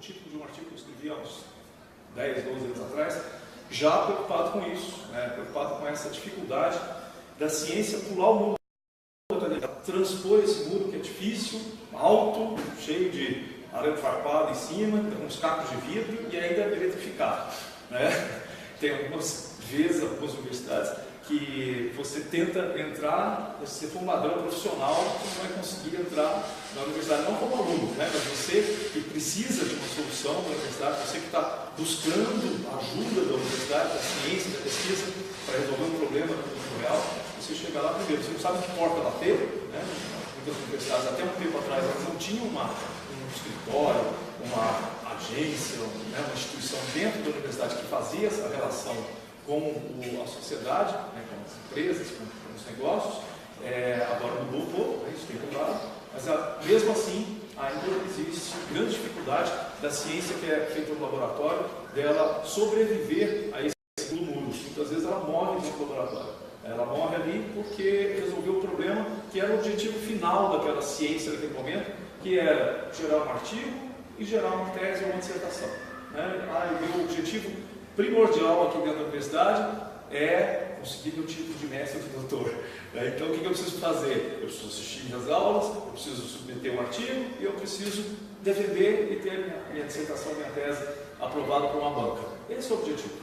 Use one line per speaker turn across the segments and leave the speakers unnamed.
título de um artigo que eu escrevi há uns 10, 12 anos atrás, já preocupado com isso, né? Preocupado com essa dificuldade da ciência pular o muro, transpor esse muro que é difícil, alto, cheio de arame farpado em cima, com uns cacos de vidro e ainda eletrificado, né? Tem algumas vezes, algumas universidades, que você tenta entrar, se for um ladrão profissional, você não vai conseguir entrar na universidade, não como aluno, né? Mas você que precisa de uma solução da universidade, você que está buscando a ajuda da universidade, da ciência, da pesquisa, para resolver um problema no mundo real, você chega lá primeiro, você não sabe que porta bater, né? Muitas universidades, até um tempo atrás, elas não tinham um escritório, uma agência, né? Uma instituição dentro da universidade que fazia essa relação com a sociedade, né, com as empresas, com os negócios. Agora mudou um pouco, né, isso tem mudado, mas mesmo assim ainda existe grande dificuldade da ciência que é feita no laboratório, dela sobreviver a esse muro. Muitas vezes ela morre no laboratório. Ela morre ali porque resolveu o problema que era o objetivo final daquela ciência naquele momento, que era gerar um artigo e gerar uma tese ou uma dissertação. Né? O meu objetivo primordial aqui dentro da universidade é conseguir meu título de mestre ou de doutor. Então, o que eu preciso fazer? Eu preciso assistir às aulas, eu preciso submeter um artigo e eu preciso defender e ter minha dissertação, minha tese aprovada por uma banca. Esse é o objetivo.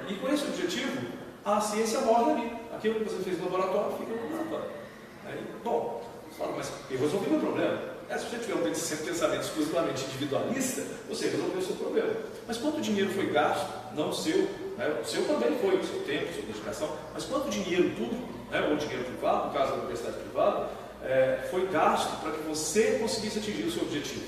E com esse objetivo, a ciência morre ali. Aquilo que você fez no laboratório fica no laboratório. Bom, você fala, mas eu resolvi meu problema. Se você tiver um pensamento exclusivamente individualista, você resolveu o seu problema. Mas quanto dinheiro foi gasto, não o seu, né? O seu também foi, o seu tempo, a sua dedicação, mas quanto dinheiro público, né? Ou dinheiro privado, no caso da universidade privada, foi gasto para que você conseguisse atingir o seu objetivo?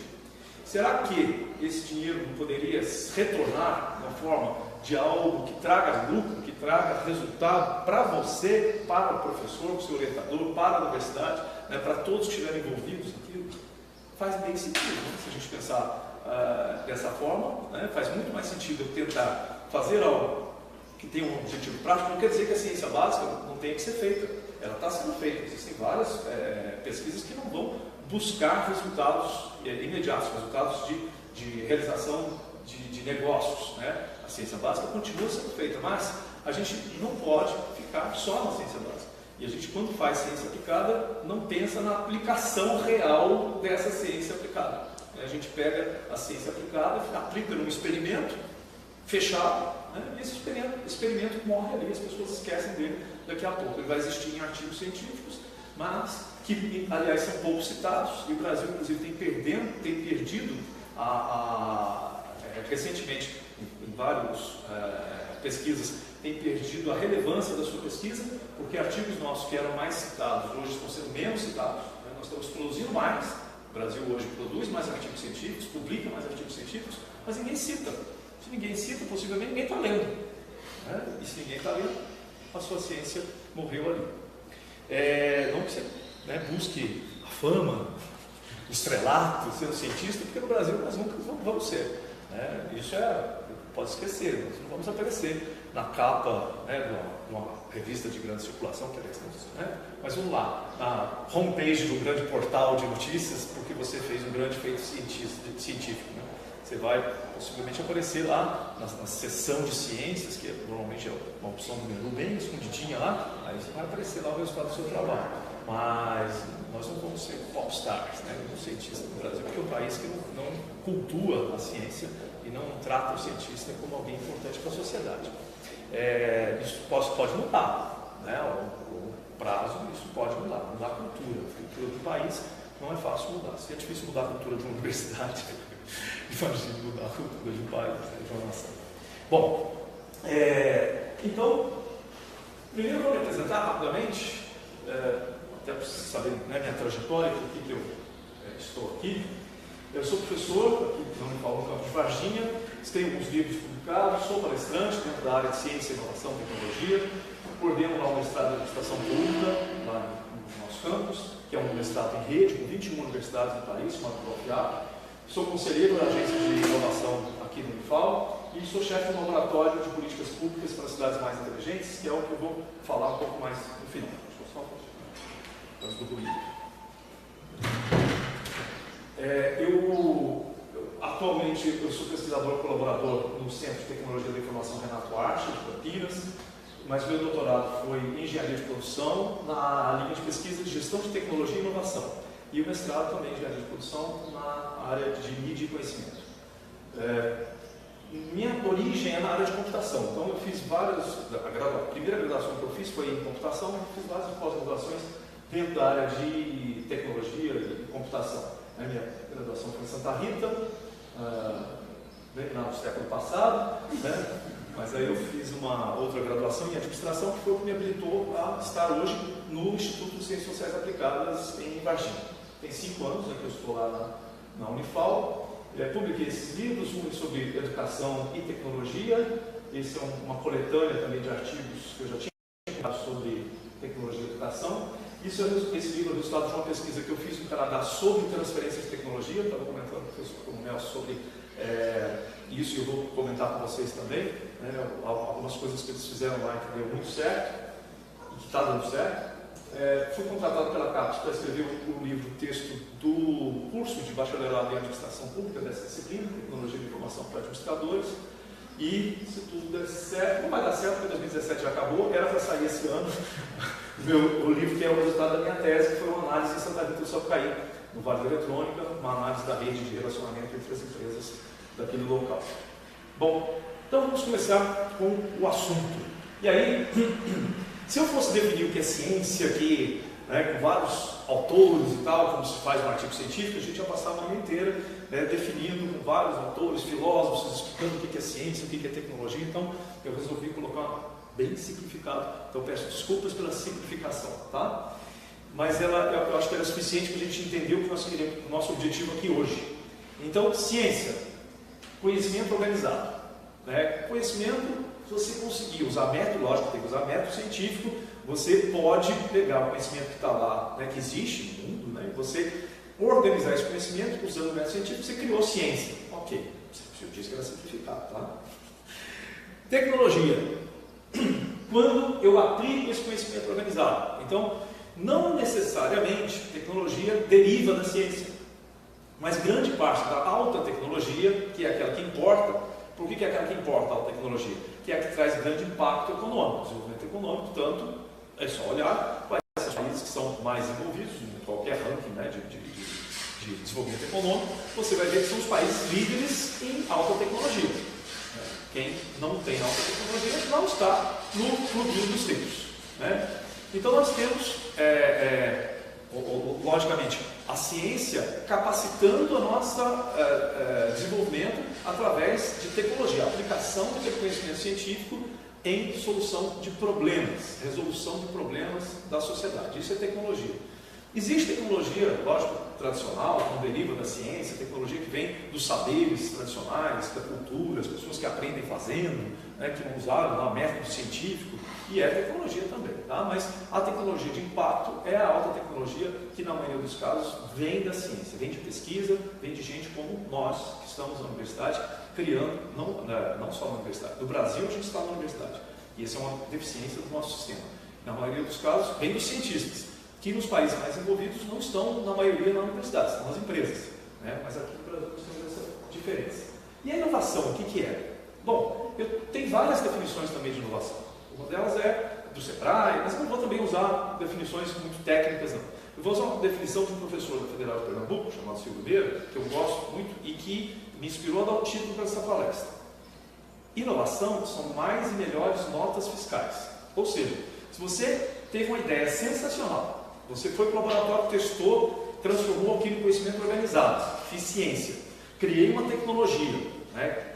Será que esse dinheiro não poderia retornar na forma de algo que traga lucro, que traga resultado para você, para o professor, para o seu orientador, para a universidade, né? Para todos que estiverem envolvidos naquilo? Faz bem sentido, né? Se a gente pensar dessa forma, né? Faz muito mais sentido eu tentar fazer algo que tenha um objetivo prático. Não quer dizer que a ciência básica não tenha que ser feita, ela está sendo feita. Existem várias pesquisas que não vão buscar resultados imediatos, resultados de realização de negócios, né? A ciência básica continua sendo feita, mas a gente não pode ficar só na ciência básica. E a gente, quando faz ciência aplicada, não pensa na aplicação real dessa ciência aplicada. A gente pega a ciência aplicada, aplica num experimento fechado, né? E esse experimento morre ali, as pessoas esquecem dele daqui a pouco. Ele vai existir em artigos científicos, mas que, aliás, são pouco citados, e o Brasil, inclusive, tem perdido recentemente, em várias pesquisas, tem perdido a relevância da sua pesquisa, porque artigos nossos que eram mais citados, hoje estão sendo menos citados, né? Nós estamos produzindo mais, o Brasil hoje produz mais artigos científicos, publica mais artigos científicos, mas ninguém cita. Se ninguém cita, possivelmente ninguém está lendo, né? E se ninguém está lendo, a sua ciência morreu ali. Não que você, né, busque a fama, o estrelato, sendo cientista, porque no Brasil nós nunca vamos ser. Isso pode esquecer, nós não vamos aparecer na capa, né, de uma revista de grande circulação, que é mas vamos lá, na homepage do grande portal de notícias, porque você fez um grande feito científico. Né? Você vai possivelmente aparecer lá na seção de ciências, que normalmente é uma opção do menu bem escondidinha lá, aí você vai aparecer lá o resultado do seu trabalho. Mas nós não vamos ser popstars, né, como cientistas no Brasil, porque é um país que não cultua a ciência e não trata o cientista como alguém importante para a sociedade. Isso pode mudar, né, o prazo, isso pode mudar a cultura do país não é fácil mudar. Se é difícil mudar a cultura de uma universidade, imagine mudar a cultura de um país, né, de uma nação. Bom, então, primeiro eu vou me apresentar rapidamente, até para vocês saberem, né, minha trajetória, por que eu estou aqui. Eu sou professor aqui na Unifal, no campus de Varginha, tenho alguns livros publicados, sou palestrante dentro da área de ciência, inovação e tecnologia, coordeno lá o mestrado de administração pública, lá no nosso campus, que é um mestrado em rede, com 21 universidades no país, chamado PROFIAP. Sou conselheiro da agência de inovação aqui no Unifal e sou chefe do laboratório de políticas públicas para cidades mais inteligentes, que é o que eu vou falar um pouco mais no final. Deixa eu só antes do ruído. A Atualmente eu sou pesquisador colaborador no Centro de Tecnologia da Informação Renato Arche, de Campinas, mas meu doutorado foi em Engenharia de Produção, na linha de pesquisa de Gestão de Tecnologia e Inovação. E o mestrado também em Engenharia de Produção na área de Mídia e Conhecimento. Minha origem é na área de computação, então eu fiz a primeira graduação que eu fiz foi em computação, eu fiz várias pós-graduações dentro da área de tecnologia e computação. A minha graduação foi em Santa Rita, no século passado, né? Mas aí eu fiz uma outra graduação em administração que foi o que me habilitou a estar hoje no Instituto de Ciências Sociais Aplicadas em Varginha. Tem 5 anos que eu estou lá na Unifal. Publiquei esses livros, um sobre educação e tecnologia. Esse é uma coletânea também de artigos que eu já tinha falado sobre tecnologia e educação. Esse livro é o resultado de uma pesquisa que eu fiz no Canadá sobre transferência de tecnologia. Estava comentando com o professor Comunel sobre isso e eu vou comentar com vocês também. Algumas coisas que eles fizeram lá que deu muito certo e que está dando certo. Fui contratado pela CAPES para escrever o livro texto do curso de bacharelado em administração pública dessa disciplina, Tecnologia de Informação para Administradores. E se tudo der certo, não vai dar certo porque 2017 já acabou, era para sair esse ano o livro que é o resultado da minha tese, que foi uma análise em Santa Rita do Sapucaí, no Vale da Eletrônica, uma análise da rede de relacionamento entre as empresas daquele local. Bom, então vamos começar com o assunto. E aí, se eu fosse definir o que é ciência aqui, com vários autores e tal, como se faz um artigo científico, a gente ia passar a manhã inteira definindo com vários autores, filósofos, explicando o que é ciência, o que é tecnologia. Então, eu resolvi colocar bem simplificado. Então, peço desculpas pela simplificação, tá? Mas eu acho que era suficiente para a gente entender o que nós queremos, o nosso objetivo aqui hoje. Então, ciência, conhecimento organizado. Conhecimento, se você conseguir usar método, lógico, tem que usar método científico, você pode pegar o conhecimento que está lá, que existe no mundo, e você organizar esse conhecimento usando o método científico, você criou ciência. Ok, eu disse que era simplificado, tá? Tecnologia. Quando eu aplico esse conhecimento organizado. Então, não necessariamente tecnologia deriva da ciência, mas grande parte da alta tecnologia, que é aquela que importa. Por que é aquela que importa, a alta tecnologia? Que é a que traz grande impacto econômico, desenvolvimento econômico, tanto é só olhar quais são os países que são mais envolvidos em qualquer ranking de desenvolvimento econômico, você vai ver que são os países líderes em alta tecnologia. Quem não tem alta tecnologia não está no clubinho dos ricos. Então nós temos, logicamente, a ciência capacitando o nosso desenvolvimento através de tecnologia, aplicação do conhecimento científico em solução de problemas, resolução de problemas da sociedade. Isso é tecnologia. Existe tecnologia, lógico, tradicional, que não deriva da ciência, tecnologia que vem dos saberes tradicionais, da cultura, as pessoas que aprendem fazendo, que não usaram método científico, e é tecnologia também, tá? Mas a tecnologia de impacto é a alta tecnologia que, na maioria dos casos, vem da ciência, vem de pesquisa, vem de gente como nós, que estamos na universidade, criando, não só na universidade, no Brasil a gente está na universidade, e essa é uma deficiência do nosso sistema. Na maioria dos casos, vem dos cientistas, que nos países mais envolvidos não estão, na maioria, na universidade, estão nas empresas. Mas aqui no Brasil nós temos essa diferença. E a inovação, o que é? Bom, tem várias definições também de inovação. Uma delas é do Sebrae, mas eu não vou também usar definições muito técnicas, não. Eu vou usar uma definição de um professor da Federal de Pernambuco, chamado Silvio Beira, que eu gosto muito e que me inspirou a dar o título para essa palestra. Inovação são mais e melhores notas fiscais. Ou seja, se você teve uma ideia sensacional, você foi para o laboratório, testou, transformou aquilo em conhecimento organizado, fiz ciência, criei uma tecnologia,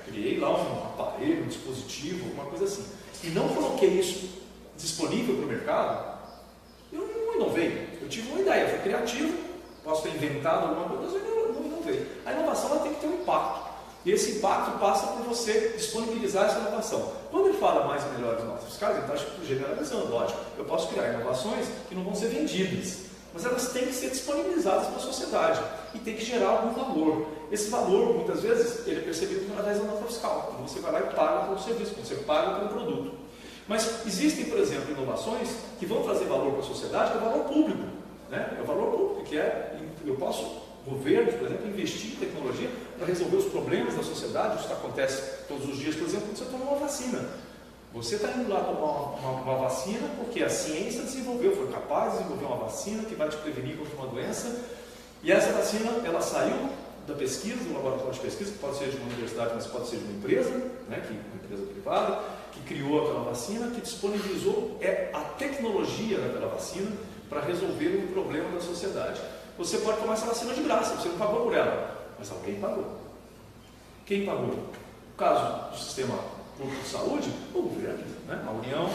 criei lá um aparelho, um dispositivo, alguma coisa assim, e não coloquei isso disponível para o mercado, eu não inovei. Eu tive uma ideia, fui criativo, posso ter inventado alguma coisa, mas eu não inovei. A inovação ela tem que ter um impacto. E esse impacto passa por você disponibilizar essa inovação. Quando ele fala mais e melhores notas fiscais, ele está generalizando, lógico. Eu posso criar inovações que não vão ser vendidas, mas elas têm que ser disponibilizadas para a sociedade e tem que gerar algum valor. Esse valor, muitas vezes, ele é percebido através da nota fiscal. Quando você vai lá e paga pelo serviço, quando você paga pelo produto. Mas existem, por exemplo, inovações que vão trazer valor para a sociedade, que é o valor público. É o valor público, que é, eu posso, governos, por exemplo, investir em tecnologia para resolver os problemas da sociedade. Isso acontece todos os dias, por exemplo, quando você toma uma vacina. Você está indo lá tomar uma vacina porque a ciência desenvolveu, foi capaz de desenvolver uma vacina que vai te prevenir contra uma doença, e essa vacina, ela saiu da pesquisa, do laboratório de pesquisa, que pode ser de uma universidade, mas pode ser de uma empresa, né, uma empresa privada, que criou aquela vacina, que disponibilizou a tecnologia daquela vacina para resolver um problema da sociedade. Você pode tomar essa vacina de graça, você não pagou por ela, mas alguém pagou. Quem pagou? No caso do sistema público de saúde, o governo, né? A União,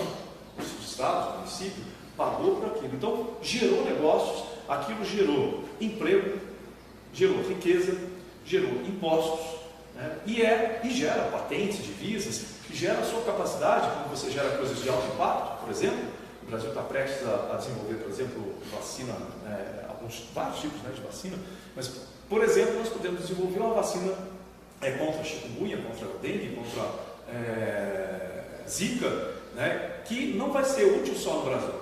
os estados, o município, pagou por aquilo. Então, gerou negócios, aquilo gerou emprego, gerou riqueza, gerou impostos, né? E gera patentes, divisas, que gera a sua capacidade, quando você gera coisas de alto impacto, por exemplo. O Brasil está prestes a desenvolver, por exemplo, vacina, vários tipos, né, de vacina, mas, por exemplo, nós podemos desenvolver uma vacina contra a chikungunya, contra a dengue, contra Zika, né, que não vai ser útil só no Brasil.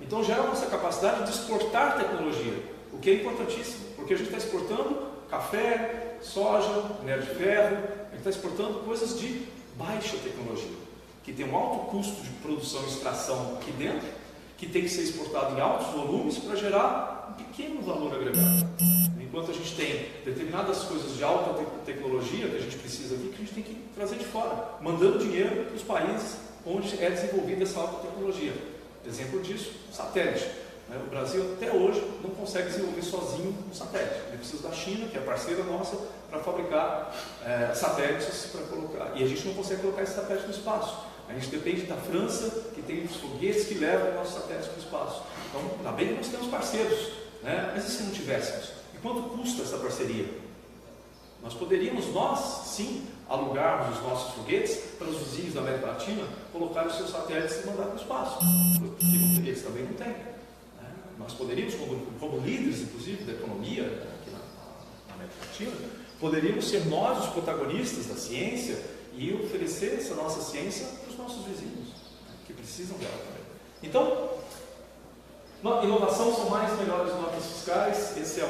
Então gera a nossa capacidade de exportar tecnologia, o que é importantíssimo, porque a gente está exportando café, soja, minério de ferro, a gente está exportando coisas de baixa tecnologia, que tem um alto custo de produção e extração aqui dentro, que tem que ser exportado em altos volumes para gerar um pequeno valor agregado. Enquanto a gente tem determinadas coisas de alta tecnologia que a gente precisa aqui, que a gente tem que trazer de fora, mandando dinheiro para os países onde é desenvolvida essa alta tecnologia. Exemplo disso, satélite. O Brasil até hoje não consegue desenvolver sozinho um satélite. Ele precisa da China, que é parceira nossa, para fabricar satélites para colocar. E a gente não consegue colocar esse satélite no espaço. A gente depende da França, que tem os foguetes que levam nossos satélites para o espaço. Então, ainda bem que nós temos parceiros, né? Mas e se não tivéssemos? E quanto custa essa parceria? Nós poderíamos, sim, alugarmos os nossos foguetes para os vizinhos da América Latina colocar os seus satélites e mandar para o espaço, porque eles também não têm. Né? Nós poderíamos, como líderes, inclusive, da economia aqui na América Latina, poderíamos ser nós os protagonistas da ciência e oferecer essa nossa ciência para os nossos vizinhos, né, que precisam dela também. Então, inovação são mais melhores notas fiscais. Esse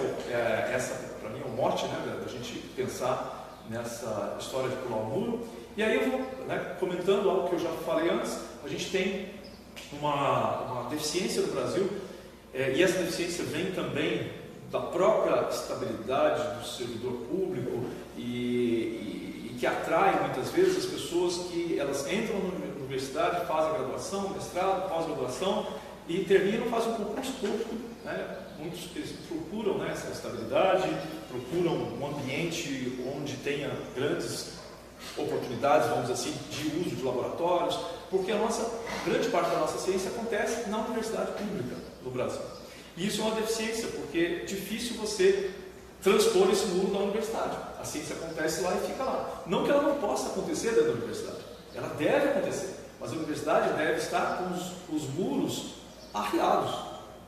para mim, é o mote, né, da gente pensar nessa história de pular o muro. E aí eu vou, né, comentando algo que eu já falei antes. A gente tem uma deficiência no Brasil, e essa deficiência vem também da própria estabilidade do servidor público e que atrai muitas vezes as pessoas que elas entram na universidade, fazem graduação, mestrado, pós-graduação e terminam, fazem um concurso público, né? Muitos eles procuram, né, essa estabilidade, procuram um ambiente onde tenha grandes oportunidades, vamos dizer assim, de uso de laboratórios, porque grande parte da nossa ciência acontece na universidade pública do Brasil. E isso é uma deficiência, porque é difícil você transpor esse muro da universidade. A ciência acontece lá e fica lá. Não que ela não possa acontecer dentro da universidade, ela deve acontecer, mas a universidade deve estar com os muros arriados,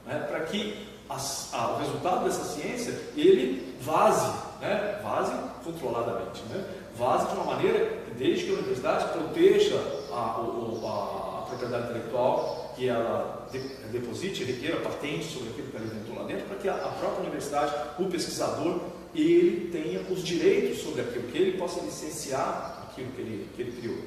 né, para que o resultado dessa ciência ele vaze, né, vaze controladamente, né, vaze de uma maneira que, desde que a universidade proteja a propriedade intelectual, que ela deposite, requeira patente sobre aquilo que ela inventou lá dentro, para que a própria universidade, o pesquisador, ele tenha os direitos sobre aquilo, que ele possa licenciar aquilo que ele criou.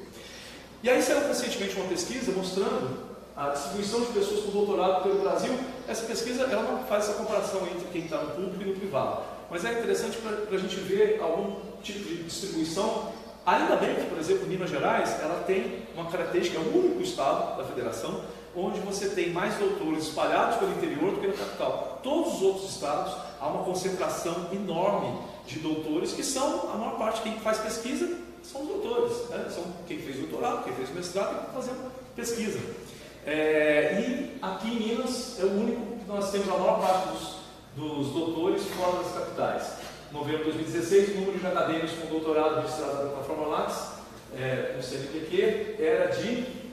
E aí saiu recentemente uma pesquisa mostrando a distribuição de pessoas com doutorado pelo Brasil. Essa pesquisa ela não faz essa comparação entre quem está no público e no privado, mas é interessante para a gente ver algum tipo de distribuição. Ainda bem que, por exemplo, Minas Gerais ela tem uma característica, é o único estado da federação onde você tem mais doutores espalhados pelo interior do que na capital. Todos os outros estados há uma concentração enorme de doutores, que são, a maior parte, quem faz pesquisa são os doutores, né? São quem fez doutorado, quem fez mestrado e está fazendo pesquisa. E aqui em Minas é o único que nós temos a maior parte dos doutores fora das capitais. Em novembro de 2016, o número de acadêmicos com doutorado registrado na plataforma Lattes, no CNPq, era de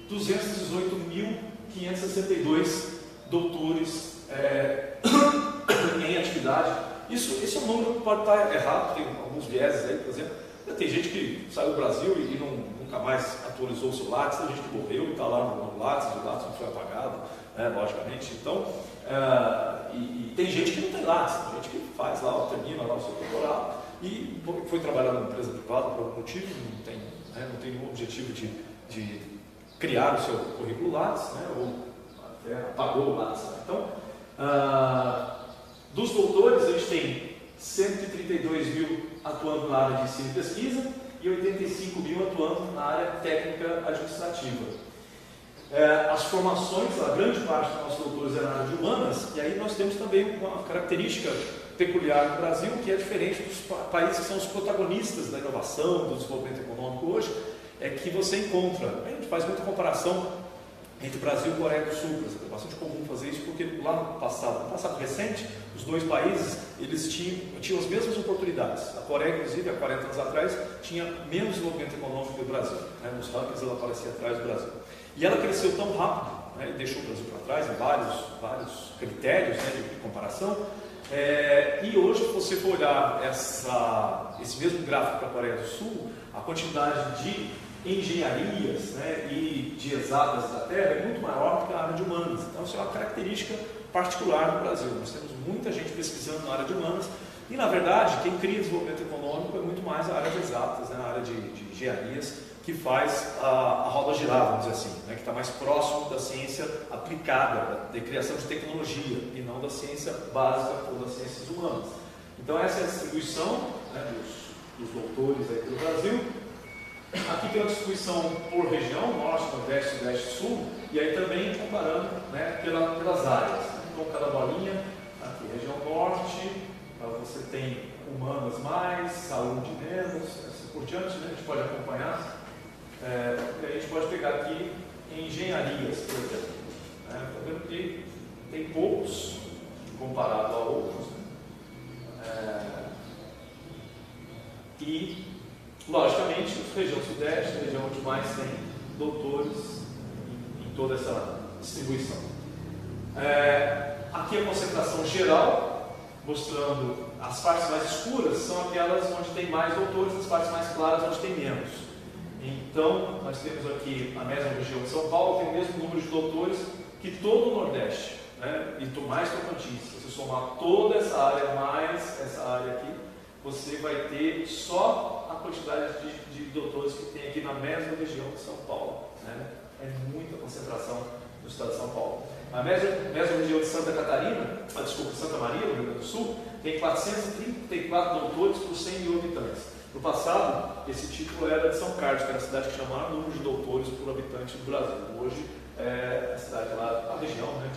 218.562 doutores em atividade. Esse é um número que pode estar errado, tem alguns vieses aí, por exemplo. Tem gente que saiu do Brasil e nunca mais atualizou o seu Lattes, tem gente que morreu e está lá no Lattes, o Lattes não foi apagado, né, logicamente. Então, e tem gente que não tem Lattes, tem gente que faz lá, termina lá o seu doutorado, e foi trabalhar numa empresa privada por algum motivo, não tem nenhum objetivo de criar o seu currículo Lattes, né, ou até apagou o Lattes. Então, dos doutores, a gente tem 132 mil atuando na área de ensino e pesquisa e 85 mil atuando na área técnica administrativa. As formações, a grande parte dos nossos doutores é na área de humanas, e aí nós temos também uma característica peculiar no Brasil, que é diferente dos países que são os protagonistas da inovação, do desenvolvimento econômico hoje, é que você encontra, a gente faz muita comparação entre Brasil e Coreia do Sul, por exemplo. É bastante comum fazer isso, porque lá no passado recente, os dois países eles tinham as mesmas oportunidades. A Coreia, inclusive, há 40 anos atrás, tinha menos desenvolvimento econômico que o Brasil. Né? Nos rankings ela aparecia atrás do Brasil. E ela cresceu tão rápido, né? E deixou o Brasil para trás em vários critérios, né, de comparação. E hoje, se você for olhar esse mesmo gráfico para a Coreia do Sul, a quantidade de engenharias, né, e de exatas da Terra é muito maior do que a área de humanas. Então, isso é uma característica particular do Brasil. Nós temos muita gente pesquisando na área de humanas e, na verdade, quem cria desenvolvimento econômico é muito mais a área de exatas, né, a área de engenharias, que faz a roda girar, vamos dizer assim, né, que está mais próximo da ciência aplicada, de criação de tecnologia, e não da ciência básica ou das ciências humanas. Então, essa é a distribuição, né, dos doutores aí pelo Brasil. Aqui tem uma distribuição por região, norte, nordeste, sudeste, sul, e aí também comparando, né, pelas áreas. Então, cada bolinha, aqui, região norte, você tem humanas mais, saúde menos, assim por diante, né, a gente pode acompanhar. E a gente pode pegar aqui engenharias, por exemplo. Está vendo que tem poucos comparado a outros. E, logicamente, a região sudeste, a região onde mais tem doutores em toda essa distribuição. Aqui a concentração geral, mostrando as partes mais escuras são aquelas onde tem mais doutores, as partes mais claras onde tem menos. Então, nós temos aqui a mesma região de São Paulo, tem o mesmo número de doutores que todo o Nordeste, né? E mais Tocantins. Se você somar toda essa área mais essa área aqui, você vai ter só a quantidade de doutores que tem aqui na mesma região de São Paulo, né? É muita concentração no estado de São Paulo. A mesma região de Santa Maria, no Rio Grande do Sul, tem 434 doutores por 100 mil habitantes. No passado, esse título era de São Carlos, que era a cidade que tinha o maior número de doutores por habitante do Brasil. Hoje é a cidade lá, a região, né,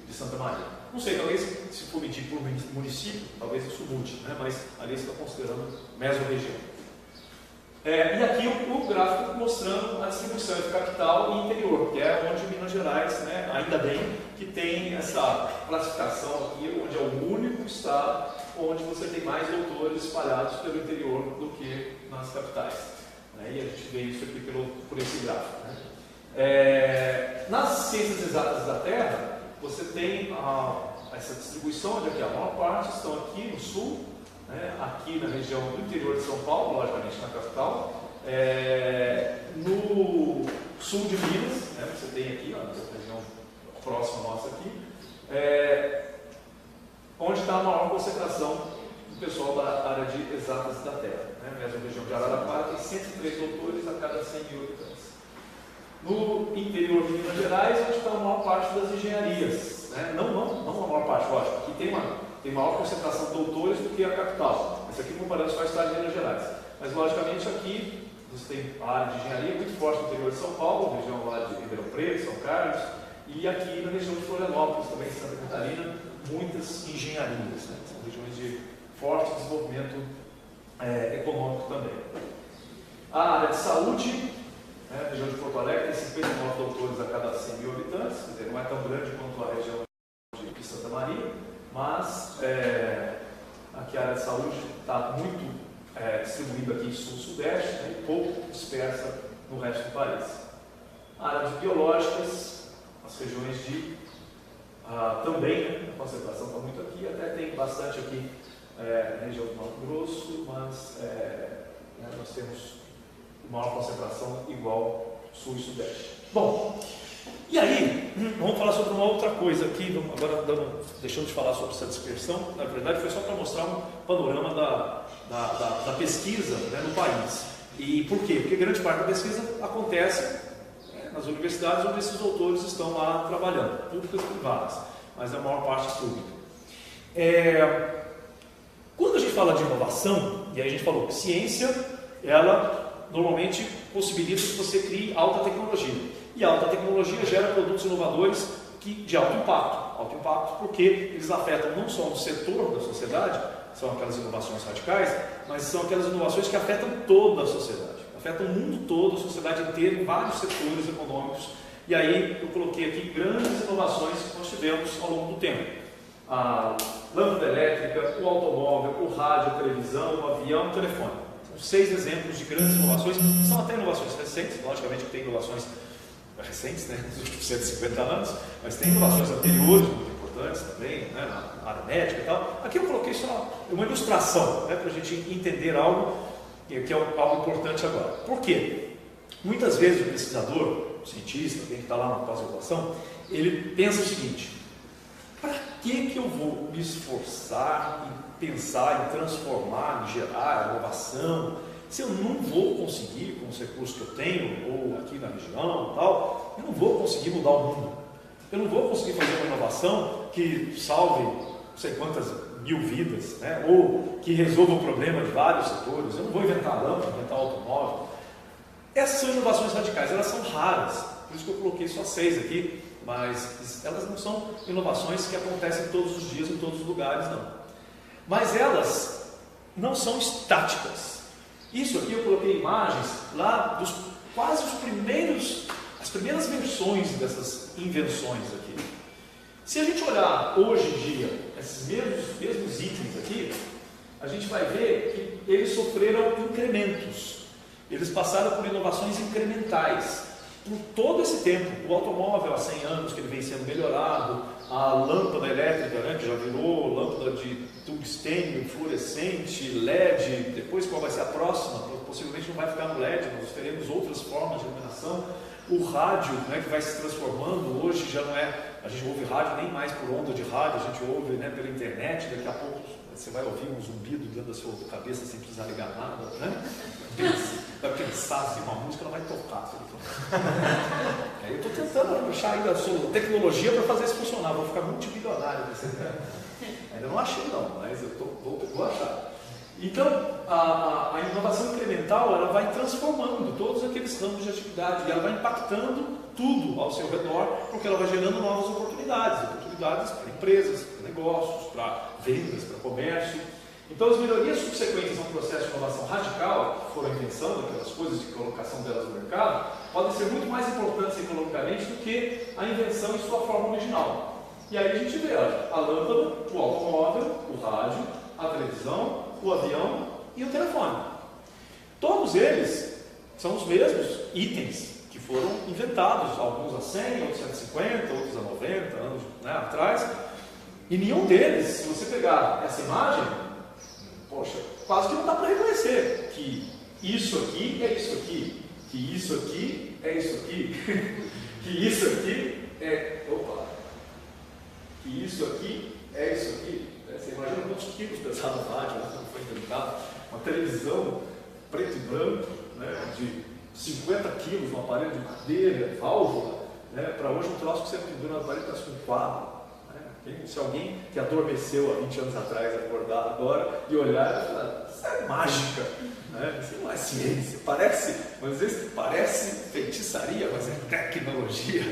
de Santa Maria. Não sei, talvez se for medir por município, talvez isso mude, né, mas ali você está considerando a mesma região. E aqui o gráfico mostrando a distribuição de capital e interior, que é onde Minas Gerais, né, ainda bem que tem essa classificação aqui, onde é o único estado onde você tem mais doutores espalhados pelo interior do que nas capitais. Né? E a gente vê isso aqui por esse gráfico. Né? Nas ciências exatas da Terra, você tem essa distribuição, onde aqui a maior parte estão aqui no sul, né? Aqui na região do interior de São Paulo, logicamente na capital, no sul de Minas, né? Você tem aqui, a região próxima nossa aqui, onde está a maior concentração do pessoal da área de exatas da Terra. Né? Mesmo a região de Araraquara tem 103 doutores a cada 100 mil habitantes. No interior de Minas Gerais, onde está a maior parte das engenharias. Né? Não a maior parte, lógico, aqui tem maior concentração de doutores do que a capital. Isso aqui comparando só o estado de Minas Gerais. Mas, logicamente, aqui você tem a área de engenharia muito forte no interior de São Paulo, região lá de Ribeirão Preto, São Carlos, e aqui na região de Florianópolis, também Santa Catarina, muitas engenharias, né? São regiões de forte desenvolvimento econômico também. A área de saúde, né, a região de Porto Alegre, tem 59 doutores a cada 100 mil habitantes, quer dizer, não é tão grande quanto a região de Santa Maria, mas aqui a área de saúde está muito distribuída aqui em sul-sudeste, né, e pouco dispersa no resto do país. A área de biológicas, as regiões de também, né, a concentração está muito aqui, até tem bastante aqui na região do Mato Grosso, mas nós temos maior concentração igual sul e sudeste. Bom, E aí, vamos falar sobre uma outra coisa aqui, agora deixando de falar sobre essa dispersão, na verdade foi só para mostrar um panorama da pesquisa, né, no país. E por quê? Porque grande parte da pesquisa acontece nas universidades onde esses doutores estão lá trabalhando, públicas e privadas, mas a maior parte pública. Quando a gente fala de inovação, e aí a gente falou que ciência, ela normalmente possibilita que você crie alta tecnologia. E a alta tecnologia gera produtos inovadores de alto impacto. Alto impacto porque eles afetam não só um setor da sociedade, são aquelas inovações radicais, mas são aquelas inovações que afetam toda a sociedade. Afetam o mundo todo, a sociedade inteira, em vários setores econômicos. E aí eu coloquei aqui grandes inovações que nós tivemos ao longo do tempo. A lâmpada elétrica, o automóvel, o rádio, a televisão, o avião, o telefone. São 6 exemplos de grandes inovações. São até inovações recentes, logicamente que tem inovações recentes, né, nos últimos 150 anos, mas tem inovações anteriores muito importantes também, né, na área médica e tal. Aqui eu coloquei só uma ilustração, né, para a gente entender algo que é algo importante agora. Por quê? Muitas vezes o pesquisador, o cientista, alguém que está lá na pós-graduação, ele pensa o seguinte: para que eu vou me esforçar em pensar, em transformar, em gerar inovação, se eu não vou conseguir, com os recursos que eu tenho, ou aqui na região e tal, eu não vou conseguir mudar o mundo. Eu não vou conseguir fazer uma inovação que salve não sei quantas mil vidas, né? Ou que resolva o problema de vários setores. Eu não vou inventar lâmpada, inventar automóvel. Essas são inovações radicais, elas são raras, por isso que eu coloquei só 6 aqui, mas elas não são inovações que acontecem todos os dias, em todos os lugares, não. Mas elas não são estáticas. Isso aqui eu coloquei imagens lá dos quase as primeiras versões dessas invenções aqui. Se a gente olhar hoje em dia esses mesmos itens aqui, a gente vai ver que eles sofreram incrementos. Eles passaram por inovações incrementais. Por todo esse tempo, o automóvel há 100 anos que ele vem sendo melhorado, a lâmpada elétrica, né, que já virou lâmpada de tungstênio, fluorescente, LED, depois qual vai ser a próxima? Possivelmente não vai ficar no LED, nós teremos outras formas de iluminação. O rádio, né, que vai se transformando, hoje já não é, a gente ouve rádio nem mais por onda de rádio, a gente ouve, né, pela internet, daqui a pouco você vai ouvir um zumbido dentro da sua cabeça sem precisar ligar nada, né? Vai pensar assim, uma música, ela vai tocar. Aí eu estou tentando achar ainda a tecnologia para fazer isso funcionar, vou ficar multimilionário nesse tempo. Ainda não achei não, mas eu vou achar. Então, a inovação incremental, ela vai transformando todos aqueles campos de atividade e ela vai impactando tudo ao seu redor, porque ela vai gerando novas oportunidades para empresas, para negócios, para vendas, para comércio. Então, as melhorias subsequentes a um processo de inovação radical, que foram a invenção daquelas coisas de colocação delas no mercado, podem ser muito mais importantes economicamente do que a invenção em sua forma original. E aí a gente vê a lâmpada, o automóvel, o rádio, a televisão, o avião e o telefone. Todos eles são os mesmos itens que foram inventados, alguns há 100, outros há 150, outros há 90 anos, né, atrás. E nenhum deles, se você pegar essa imagem, poxa, quase que não dá para reconhecer que isso aqui é isso aqui, que isso aqui é isso aqui, que isso aqui é... Opa! Que isso aqui é isso aqui. Você imagina quantos quilos pesava o rádio, né, quando foi inventado? Uma televisão preto e branco, né, de 50 quilos, um aparelho de madeira, válvula, né, para hoje um troço que você pendura no aparelho parece um quadro. Né? Se alguém que adormeceu há 20 anos atrás acordar agora e olhar e falar, isso é mágica, né? Isso não é ciência, parece, às vezes parece feitiçaria, mas é tecnologia.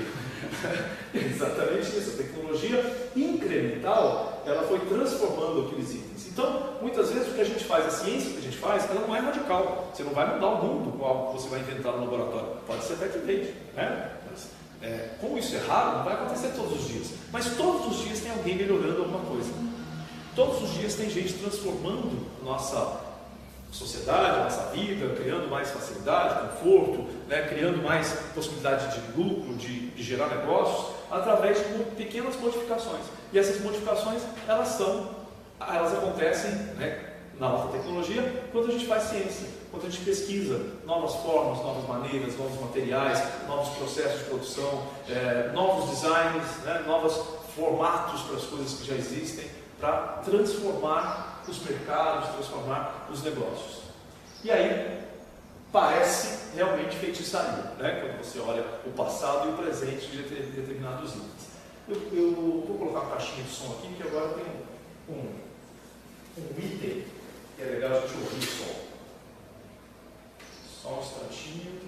É exatamente isso, a tecnologia incremental, ela foi transformando aqueles itens. Então, muitas vezes o que a gente faz, a ciência que a gente faz, ela não é radical. Você não vai mudar o mundo qual você vai inventar no laboratório. Pode ser até que vende, né? Mas, como isso é raro, não vai acontecer todos os dias. Mas todos os dias tem alguém melhorando alguma coisa. Todos os dias tem gente transformando nossa sociedade, a nossa vida, criando mais facilidade, conforto, né, criando mais possibilidade de lucro, de gerar negócios, através de pequenas modificações. E essas modificações, elas acontecem, né, na alta tecnologia, quanto a gente faz ciência, quanto a gente pesquisa novas formas, novas maneiras, novos materiais, novos processos de produção, novos designs, né, novos formatos para as coisas que já existem, para transformar os mercados, transformar os negócios. E aí, parece realmente feitiçaria, né? Quando você olha o passado e o presente de determinados itens. Eu vou colocar uma caixinha de som aqui, que agora tem um item que é legal a gente ouvir o som. Só um instantinho.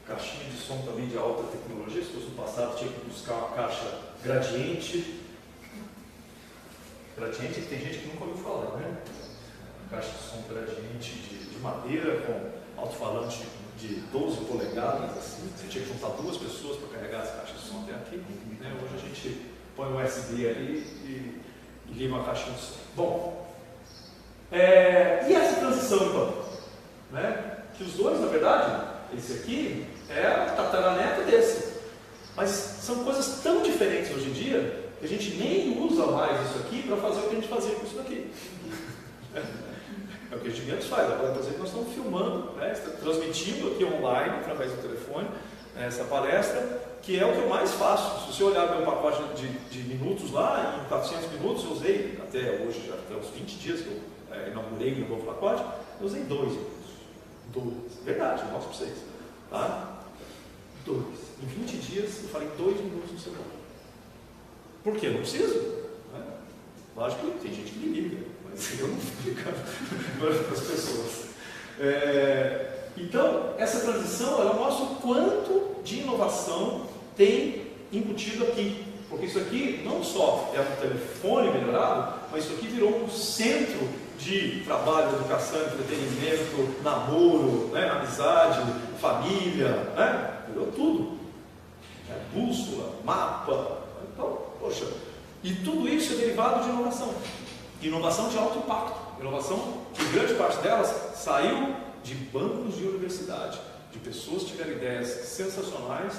Caixinha de som também de alta tecnologia. Se fosse no passado, tinha que buscar uma caixa gradiente. Gradiente que tem gente que nunca ouviu falar, né? Caixa de som gradiente de madeira com alto-falante de 12 polegadas, assim. Você tinha que juntar 2 pessoas para carregar as caixas de som até aqui, né? Hoje a gente põe um USB ali e liga uma caixinha de som. Bom, e essa transição então? Né? Que os dois, na verdade, esse aqui é a tataraneto desse. Mas são coisas tão diferentes hoje em dia que a gente nem usa mais isso aqui para fazer o que a gente fazia com isso daqui. É o que a gente menos faz. Agora, por exemplo, nós estamos filmando, né, transmitindo aqui online, através do telefone, essa palestra, que é o que eu mais faço. Se você olhar meu pacote de minutos lá, em 400 minutos, eu usei, até hoje, já tem uns 20 dias que eu inaugurei o meu novo pacote, eu usei 2 minutos. 2. Verdade, eu mostro para vocês. Tá? 2. Em 20 dias, eu falei 2 minutos no celular. Por quê? Não preciso. Né? Lógico que tem gente que me liga, mas eu não fico para as pessoas. Então, essa transição, ela mostra o quanto de inovação tem embutido aqui. Porque isso aqui não só é um telefone melhorado, mas isso aqui virou um centro de trabalho, educação, entretenimento, namoro, né, amizade, família, né? Virou tudo. Bússola, mapa. Então, poxa, e tudo isso é derivado de inovação. Inovação de alto impacto. Inovação que grande parte delas saiu de bancos de universidade, de pessoas que tiveram ideias sensacionais,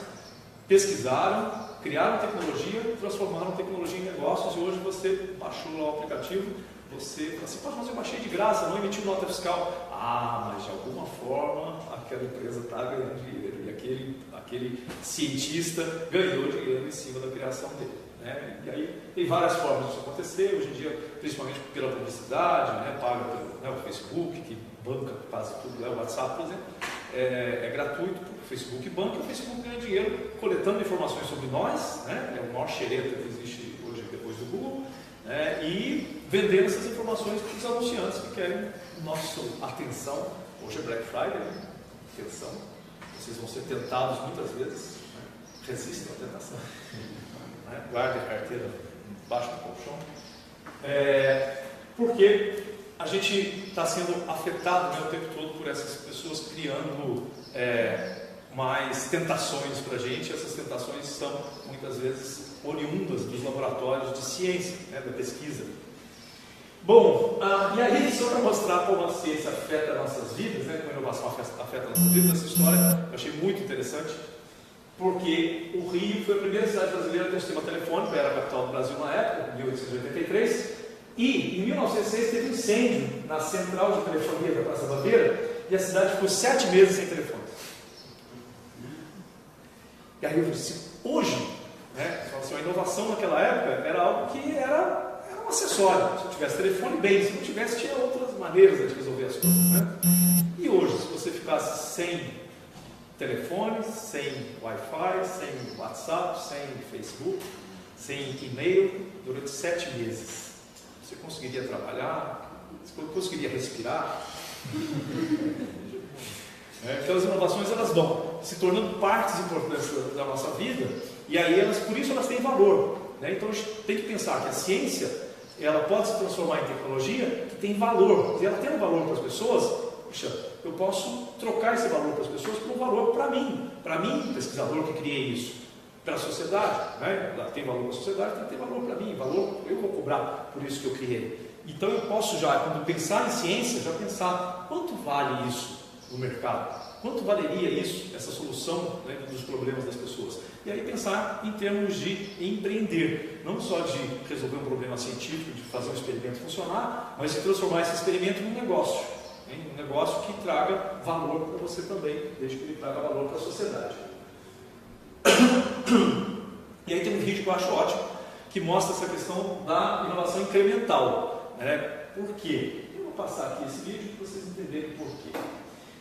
pesquisaram, criaram tecnologia, transformaram tecnologia em negócios e hoje você baixou lá o aplicativo, você pode fazer, eu baixei de graça, não emitiu nota fiscal. Ah, mas de alguma forma aquela empresa está ganhando dinheiro e aquele cientista ganhou dinheiro em cima da criação dele. Né? E aí tem várias formas disso acontecer, hoje em dia, principalmente pela publicidade, né? Paga pelo o Facebook, que banca quase tudo, o WhatsApp, por exemplo, é gratuito, o Facebook banca, e o Facebook ganha dinheiro coletando informações sobre nós, né? É o maior xereta que existe hoje depois do Google, né? E vendendo essas informações para os anunciantes que querem nossa atenção. Hoje é Black Friday, né? Atenção, vocês vão ser tentados muitas vezes, né? Resistam à tentação. Guarde a carteira embaixo do colchão, porque a gente está sendo afetado, né, o tempo todo por essas pessoas criando mais tentações para a gente. Essas tentações são muitas vezes oriundas dos laboratórios de ciência, né, da pesquisa. Bom, e aí, só para mostrar como a ciência afeta nossas vidas, né, como a inovação afeta nossas vidas, essa história eu achei muito interessante. Porque o Rio foi a primeira cidade brasileira a ter um sistema telefônico, era a capital do Brasil na época, em 1883, e em 1906 teve um incêndio na central de telefonia da Praça Bandeira, e a cidade ficou 7 meses sem telefone. E aí eu disse, hoje, né, a inovação naquela época era algo que era um acessório. Se eu tivesse telefone, bem, se não tivesse, tinha outras maneiras de resolver as coisas. Né? E hoje, se você ficasse sem telefone, sem Wi-Fi, sem WhatsApp, sem Facebook, sem e-mail, durante 7 meses. Você conseguiria trabalhar? Você conseguiria respirar? Então as inovações, elas vão se tornando partes importantes da nossa vida, e aí por isso elas têm valor. Né? Então a gente tem que pensar que a ciência, ela pode se transformar em tecnologia que tem valor. Se ela tem um valor para as pessoas, puxa, eu posso trocar esse valor para as pessoas por um valor para mim, pesquisador que criei isso, para a sociedade, né? Ela tem valor para a sociedade, tem que ter valor para mim, valor eu vou cobrar por isso que eu criei. Então eu posso já, quando pensar em ciência, já pensar quanto vale isso no mercado, Quanto valeria isso, essa solução, né, dos problemas das pessoas? E aí pensar em termos de empreender, não só de resolver um problema científico, de fazer um experimento funcionar, mas de transformar esse experimento num negócio, hein? Um negócio que traga valor para você também, desde que ele traga valor para a sociedade. E aí tem um vídeo que eu acho ótimo, que mostra essa questão da inovação incremental, né? Por quê? Eu vou passar aqui esse vídeo para vocês entenderem por quê.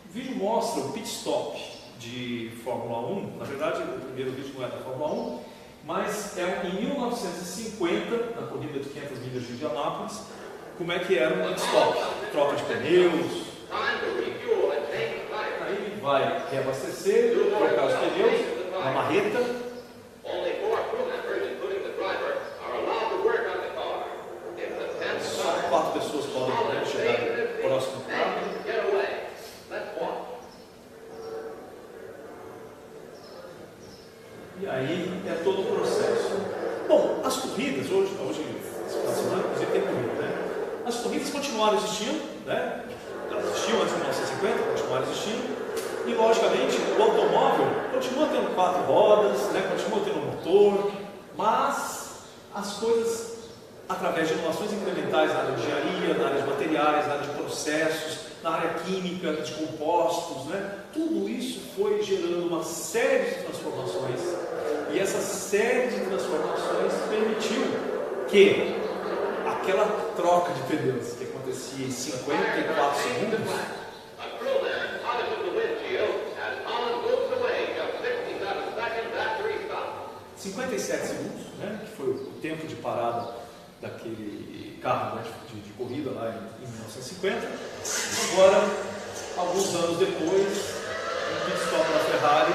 O vídeo mostra o pit stop de Fórmula 1, na verdade o primeiro vídeo não é da Fórmula 1, mas é em 1950, na corrida de 500 milhas de Indianápolis, como é que era um pit stop, troca de pneus, aí ele vai reabastecer, trocar os pneus, uma marreta. Só 4 pessoas podem, né, chegar próximo do carro. E aí é todo o processo. Bom, as corridas, hoje inclusive tem corrida, né? As corridas continuaram existindo, né? Existiam antes de 1950, continuaram existindo. E logicamente o automóvel continua tendo 4 rodas, né? Continua tendo um motor, mas as coisas, através de inovações incrementais na área de engenharia, na área de materiais, na área de processos, na área química, de compostos, né? Tudo isso foi gerando uma série de transformações, e essa série de transformações permitiu que aquela troca de pneus que acontecia em 54 segundos, 57 segundos, né? Que foi o tempo de parada daquele carro, né, de corrida lá em 1950. Agora, alguns anos depois, um pit stop da Ferrari.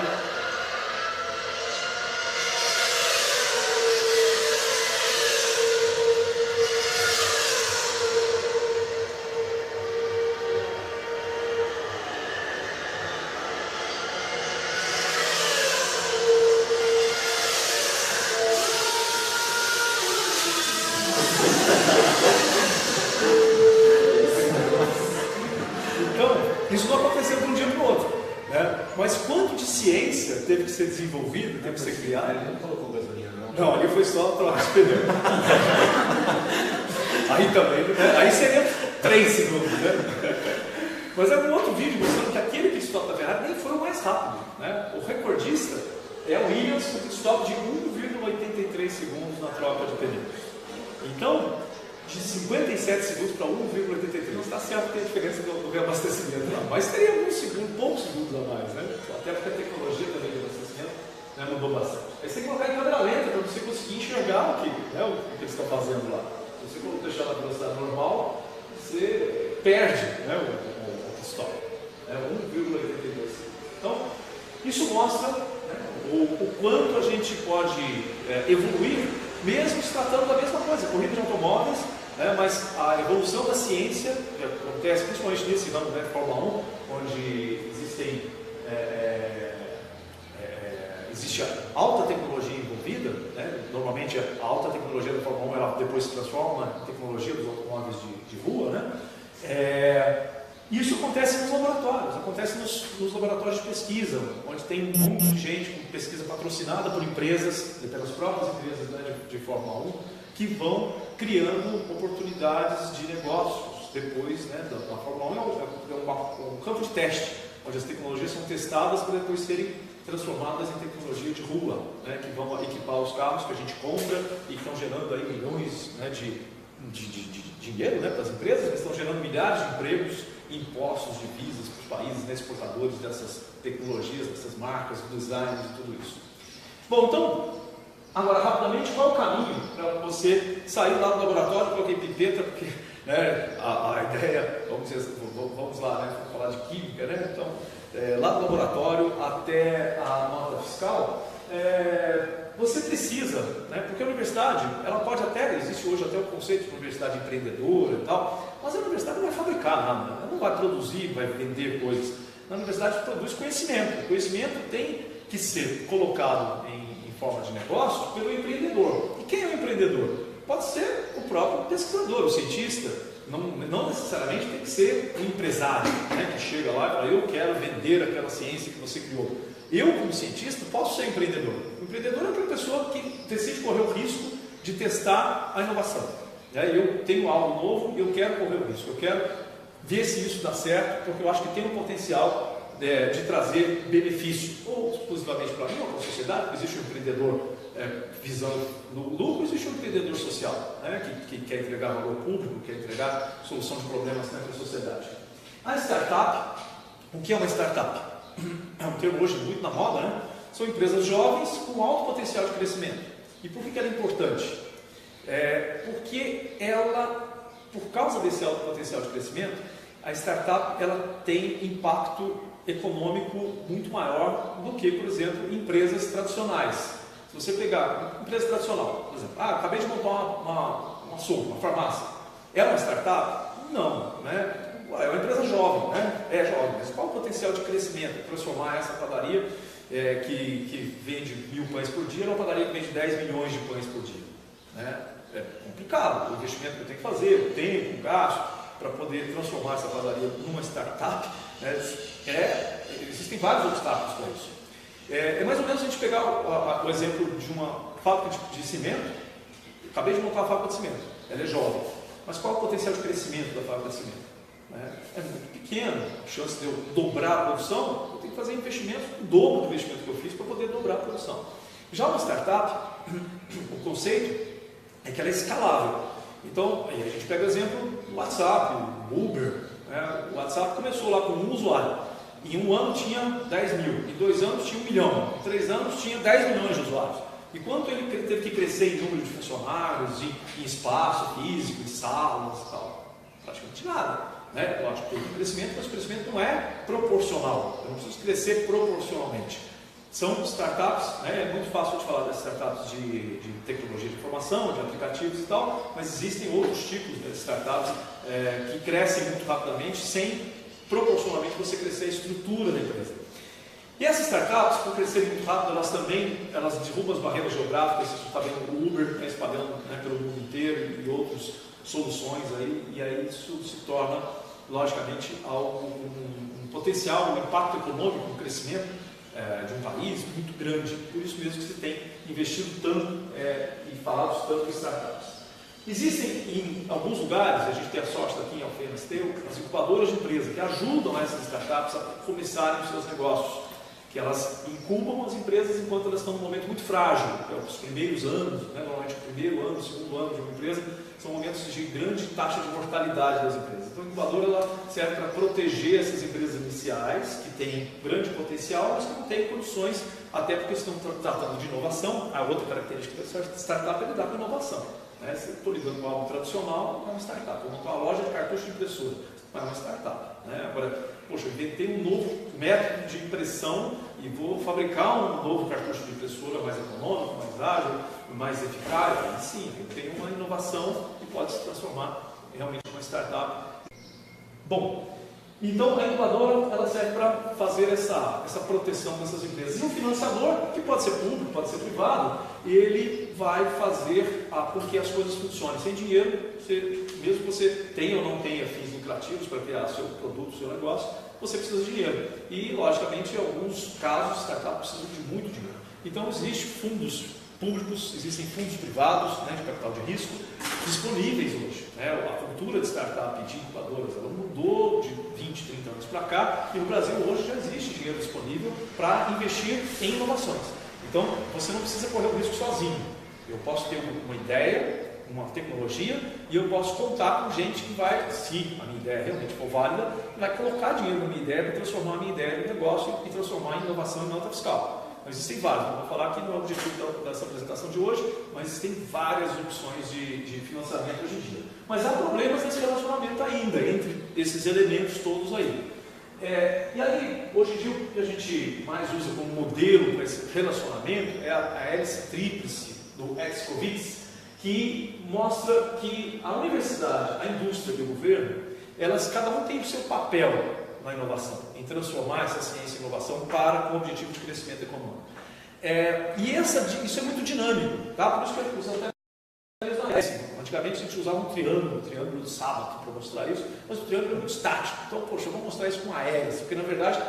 Isso não aconteceu de um dia para o outro, né? Mas quanto de ciência teve que ser desenvolvida, teve que ser criada?
Ele não colocou gasolina, não?
Não, ali foi só troca de pneu. Aí também, né? Aí seria 3 segundos, né? Mas é um outro vídeo mostrando que aquele pit stop da Ferrari nem foi o mais rápido, né? O recordista é o Williams com pit stop de 1,83 segundos na troca de pneus. Então, de 57 segundos para 1,83. Está certo que tem a diferença do reabastecimento, não, mas teria alguns segundos, poucos segundos a mais, né? Até porque a tecnologia também de abastecimento, né, mudou bastante. Aí você tem que colocar em câmera lenta para você conseguir enxergar o que, né, o que eles estão fazendo lá. Se você deixar na velocidade normal, você perde, né, o stop. Né, 1,82 segundos. Então, isso mostra, né, o quanto a gente pode evoluir, mesmo se tratando da mesma coisa, corrida de automóveis. Mas a evolução da ciência, que acontece principalmente nesse ramo, né, Fórmula 1, onde existe alta tecnologia envolvida, né? Normalmente a alta tecnologia da Fórmula 1 ela depois se transforma em tecnologia dos automóveis de rua, né? Isso acontece nos laboratórios, acontece nos laboratórios de pesquisa, onde tem um monte de gente com pesquisa patrocinada por empresas, pelas próprias empresas, né, de Fórmula 1, que vão criando oportunidades de negócios depois, né, da Fórmula 1 é um campo de teste, onde as tecnologias são testadas para depois serem transformadas em tecnologia de rua, né, que vão equipar os carros que a gente compra e que estão gerando aí milhões, né, de dinheiro, né, para as empresas, que estão gerando milhares de empregos, impostos, divisas para os países, né, exportadores dessas tecnologias, dessas marcas, designs e tudo isso. Bom, então, agora, rapidamente, qual é o caminho para você sair lá do laboratório? Coloquei pipeta, porque, né, a ideia, vamos lá, né, vamos falar de química, né? Então, lá do laboratório até a nota fiscal, você precisa, né, porque a universidade, ela pode até, existe hoje até o conceito de universidade empreendedora e tal, mas a universidade não vai fabricar nada, ela não vai produzir, vai vender coisas. A universidade produz conhecimento. O conhecimento tem que ser colocado em forma de negócio pelo empreendedor. E quem é o empreendedor? Pode ser ser o próprio pesquisador, o cientista. Não necessariamente tem que ser um empresário, né, que chega lá e fala, eu quero vender aquela ciência que você criou. Eu, como cientista, posso ser empreendedor. O empreendedor é aquela pessoa que decide correr o risco de testar a inovação. Eu tenho algo novo e eu quero correr o risco. Eu quero ver se isso dá certo, porque eu acho que tem um potencial de trazer benefício, ou exclusivamente para mim ou para a sociedade, porque existe um empreendedor visando no lucro, existe um empreendedor social, né, que quer entregar valor público, quer entregar solução de problemas, né, para a sociedade. A startup, o que é uma startup? É um termo hoje muito na moda, né? São empresas jovens com alto potencial de crescimento. E por que ela é importante? Porque ela, por causa desse alto potencial de crescimento, a startup ela tem impacto econômico muito maior do que, por exemplo, empresas tradicionais. Se você pegar uma empresa tradicional, por exemplo, acabei de montar uma farmácia, é uma startup? Não, né? É uma empresa jovem, né? É jovem, mas qual o potencial de crescimento? Transformar essa padaria que vende 1.000 pães por dia numa padaria que vende 10 milhões de pães por dia, né? É complicado o investimento que eu tenho que fazer, o tempo, o gasto, para poder transformar essa padaria numa startup, né? Existem vários obstáculos para isso. É mais ou menos a gente pegar o exemplo de uma fábrica de cimento. Acabei de montar uma fábrica de cimento, ela é jovem, mas qual é o potencial de crescimento da fábrica de cimento? É muito pequeno. A chance de eu dobrar a produção, eu tenho que fazer investimento, o dobro do investimento que eu fiz para poder dobrar a produção. Já uma startup, o conceito é que ela é escalável. Então, aí a gente pega o exemplo do WhatsApp, o Uber. O WhatsApp começou lá com um usuário. Em um ano tinha 10 mil, em 2 anos tinha 1 milhão, em 3 anos tinha 10 milhões de usuários. E quanto ele teve que crescer em número de funcionários, em espaço físico, em salas e tal? Praticamente nada. Lógico, tem um crescimento, mas o crescimento não é proporcional. Eu não preciso crescer proporcionalmente. São startups, é muito fácil de falar das startups de tecnologia de informação, de aplicativos e tal, mas existem outros tipos de startups que crescem muito rapidamente sem proporcionalmente você crescer a estrutura da empresa. E essas startups, por crescerem muito rápido, elas derrubam as barreiras geográficas. Você está vendo o Uber espalhando, né, pelo mundo inteiro e outras soluções aí, e aí isso se torna, logicamente, um potencial, um impacto econômico, um crescimento de um país muito grande. Por isso mesmo que se tem investido tanto e falado tanto em startups. Existem em alguns lugares, a gente tem a sorte aqui em Alfenas, tem as incubadoras de empresa que ajudam essas startups a começarem os seus negócios, que elas incubam as empresas enquanto elas estão num momento muito frágil, os primeiros anos, né, normalmente o primeiro ano, o segundo ano de uma empresa, são momentos de grande taxa de mortalidade das empresas. Então a incubadora ela serve para proteger essas empresas iniciais, que têm grande potencial, mas que não têm condições, até porque estão tratando de inovação. A outra característica da startup é lidar com inovação. Se eu estou lidando com algo tradicional, é uma startup. Vou montar uma loja de cartucho de impressora, mas é uma startup. Agora, poxa, eu inventei um novo método de impressão e vou fabricar um novo cartucho de impressora mais econômico, mais ágil, mais eficaz. Aí sim, eu tenho uma inovação que pode se transformar realmente em uma startup. Bom, então a incubadora ela serve para fazer essa proteção dessas empresas. E o financiador, que pode ser público, pode ser privado, ele vai fazer com que as coisas funcionem. Sem dinheiro, mesmo que você tenha ou não tenha fins lucrativos para criar seu produto, seu negócio, você precisa de dinheiro. E, logicamente, em alguns casos, startups precisam de muito dinheiro. Então, existem fundos públicos, existem fundos privados, né, de capital de risco, disponíveis hoje. A cultura de startup e de incubadoras ela mudou de 20, 30 anos para cá, e no Brasil hoje já existe dinheiro disponível para investir em inovações. Então, você não precisa correr o risco sozinho. Eu posso ter uma ideia, uma tecnologia, e eu posso contar com gente que vai, se a minha ideia realmente for válida, vai colocar dinheiro na minha ideia para transformar a minha ideia em negócio e transformar em inovação em nota fiscal. Mas existem vários, não vou falar aqui no objetivo dessa apresentação de hoje, mas existem várias opções de financiamento hoje em dia. Mas há problemas nesse relacionamento ainda, entre esses elementos todos aí. E aí, hoje em dia, o que a gente mais usa como modelo para esse relacionamento é a hélice tríplice do Herskovits, que mostra que a universidade, a indústria e o governo, cada um tem o seu papel na inovação, em transformar essa ciência e inovação com o objetivo de crescimento econômico. Isso é muito dinâmico, tá? Por isso que eu uso até Antigamente a gente usava um triângulo de Sábato para mostrar isso, mas o triângulo é muito estático. Então, poxa, eu vou mostrar isso com a hélice, porque na verdade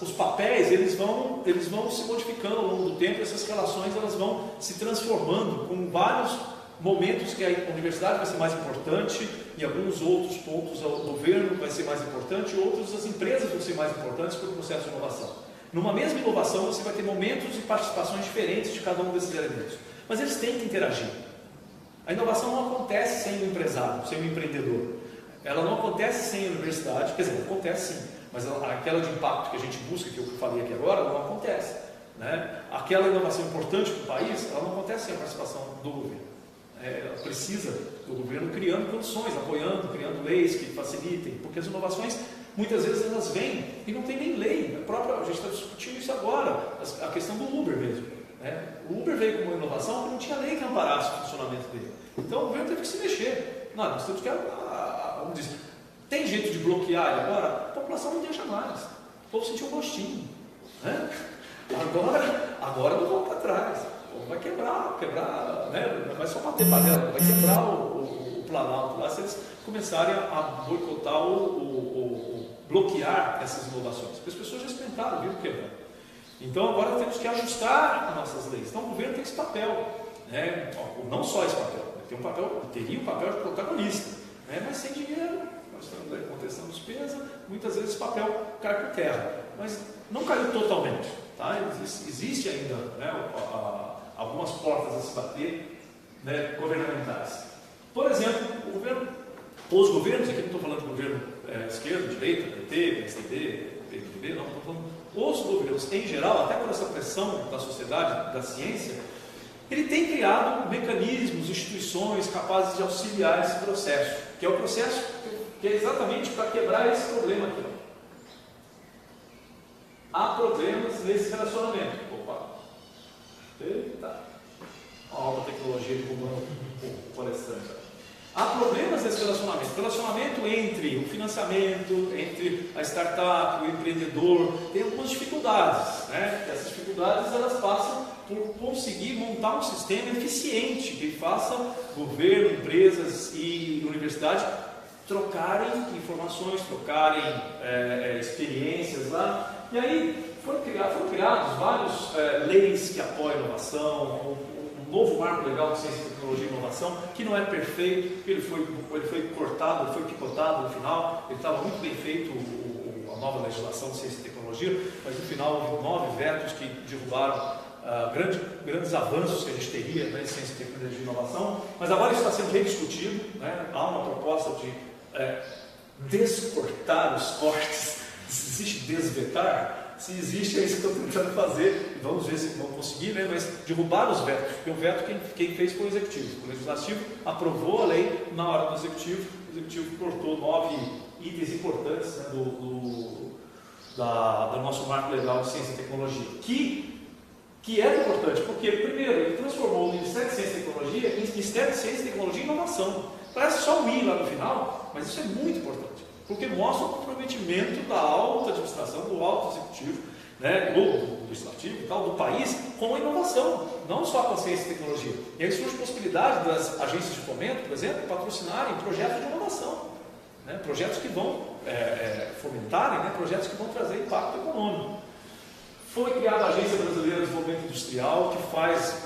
os papéis eles vão se modificando ao longo do tempo, essas relações elas vão se transformando com vários momentos que a universidade vai ser mais importante, em alguns outros pontos o governo vai ser mais importante, e outros as empresas vão ser mais importantes para o processo de inovação. Numa mesma inovação você vai ter momentos e participações diferentes de cada um desses elementos, mas eles têm que interagir. A inovação não acontece sem o empresário, sem o empreendedor. Ela não acontece sem a universidade, quer dizer, acontece sim, mas aquela de impacto que a gente busca, que eu falei aqui agora, não acontece, né? Aquela inovação importante para o país, ela não acontece sem a participação do governo. Ela precisa do governo criando condições, apoiando, criando leis que facilitem, porque as inovações, muitas vezes elas vêm e não tem nem lei. A gente está discutindo isso agora, a questão do Uber mesmo. Né? O Uber veio com uma inovação que não tinha lei que amparasse o funcionamento dele. Então o governo teve que se mexer. Não, nós temos que, vamos dizer, tem jeito de bloquear agora? A população não deixa mais. O povo sentiu um gostinho. Né? Agora não volta atrás. Vai quebrar, né? Não vai só bater panela, vai quebrar o Planalto lá se eles começarem a boicotar ou bloquear essas inovações. Porque as pessoas já experimentaram, viram quebrar. Então agora temos que ajustar as nossas leis. Então o governo tem esse papel, né? Não só esse papel, teria um papel de protagonista, né? Mas sem dinheiro, nós estamos aí contestando despesa, muitas vezes esse papel cai por terra, mas não caiu totalmente, tá? Existe ainda, né, algumas portas a se bater, né, governamentais. Por exemplo, os governos, aqui não estou falando de governo esquerda, direita, PT, PSD, PMDB, não, estou falando os governos em geral, até por essa pressão da sociedade, da ciência, ele tem criado mecanismos, instituições capazes de auxiliar esse processo, que é o processo que é exatamente para quebrar esse problema aqui. Há problemas nesse relacionamento. Opa! Eita! Uma nova tecnologia derrubando o palestrante. Há problemas nesse relacionamento. O relacionamento entre o financiamento, entre a startup, o empreendedor, tem algumas dificuldades, né? Essas dificuldades elas passam por conseguir montar um sistema eficiente que faça governo, empresas e universidades trocarem informações, trocarem experiências lá. E aí foram criados várias leis que apoiam a inovação, um novo marco legal de ciência, tecnologia e inovação, que não é perfeito, ele foi cortado, foi picotado no final, ele estava muito bem feito, a nova legislação de ciência e tecnologia, mas no final houve 9 vetos que derrubaram grandes avanços que a gente teria, né, em ciência, tecnologia e inovação, mas agora isso está sendo rediscutido, né? Há uma proposta de descortar os cortes, se existe desvetar. Se existe, é isso que eu estou tentando fazer, vamos ver se vão conseguir, né? Mas derrubar os vetos, porque o veto quem fez foi o Executivo. O Legislativo aprovou a lei, na hora do Executivo, o Executivo cortou 9 itens importantes, né, do nosso marco legal de ciência e tecnologia, que é importante, porque, primeiro, ele transformou o Ministério de Ciência e Tecnologia em Ministério de Ciência, Tecnologia e Inovação. Parece só um I lá no final, mas isso é muito importante. Porque mostra o comprometimento da alta administração, do alto executivo, né, do legislativo e tal, do país, com a inovação, não só com a ciência e tecnologia. E aí surge a possibilidade das agências de fomento, por exemplo, patrocinarem projetos de inovação, né, projetos que vão fomentarem, né, projetos que vão trazer impacto econômico. Foi criada a Agência Brasileira de Desenvolvimento Industrial, que faz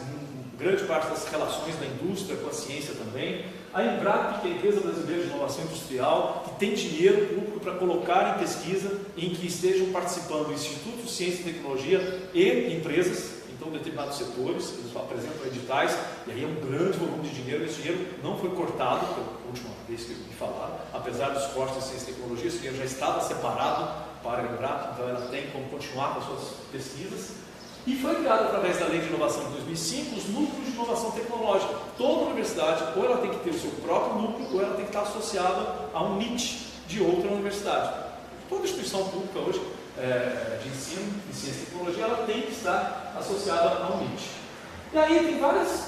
grande parte das relações da indústria com a ciência também. A Embrapa, que é a Empresa Brasileira de Inovação Industrial, que tem dinheiro público para colocar em pesquisa em que estejam participando institutos de ciência e tecnologia e empresas, então determinados setores, eles apresentam editais, e aí é um grande volume de dinheiro. Esse dinheiro não foi cortado, pela última vez que eu me falaram, apesar dos cortes de ciência e tecnologia, esse dinheiro já estava separado para a Embrapa, então ela tem como continuar com as suas pesquisas. E foi criado através da Lei de Inovação de 2005 os núcleos de inovação tecnológica. Toda universidade, ou ela tem que ter o seu próprio núcleo, ou ela tem que estar associada a um NIT de outra universidade. Toda instituição pública hoje de ensino, de ciência e tecnologia, ela tem que estar associada a um NIT. E aí tem vários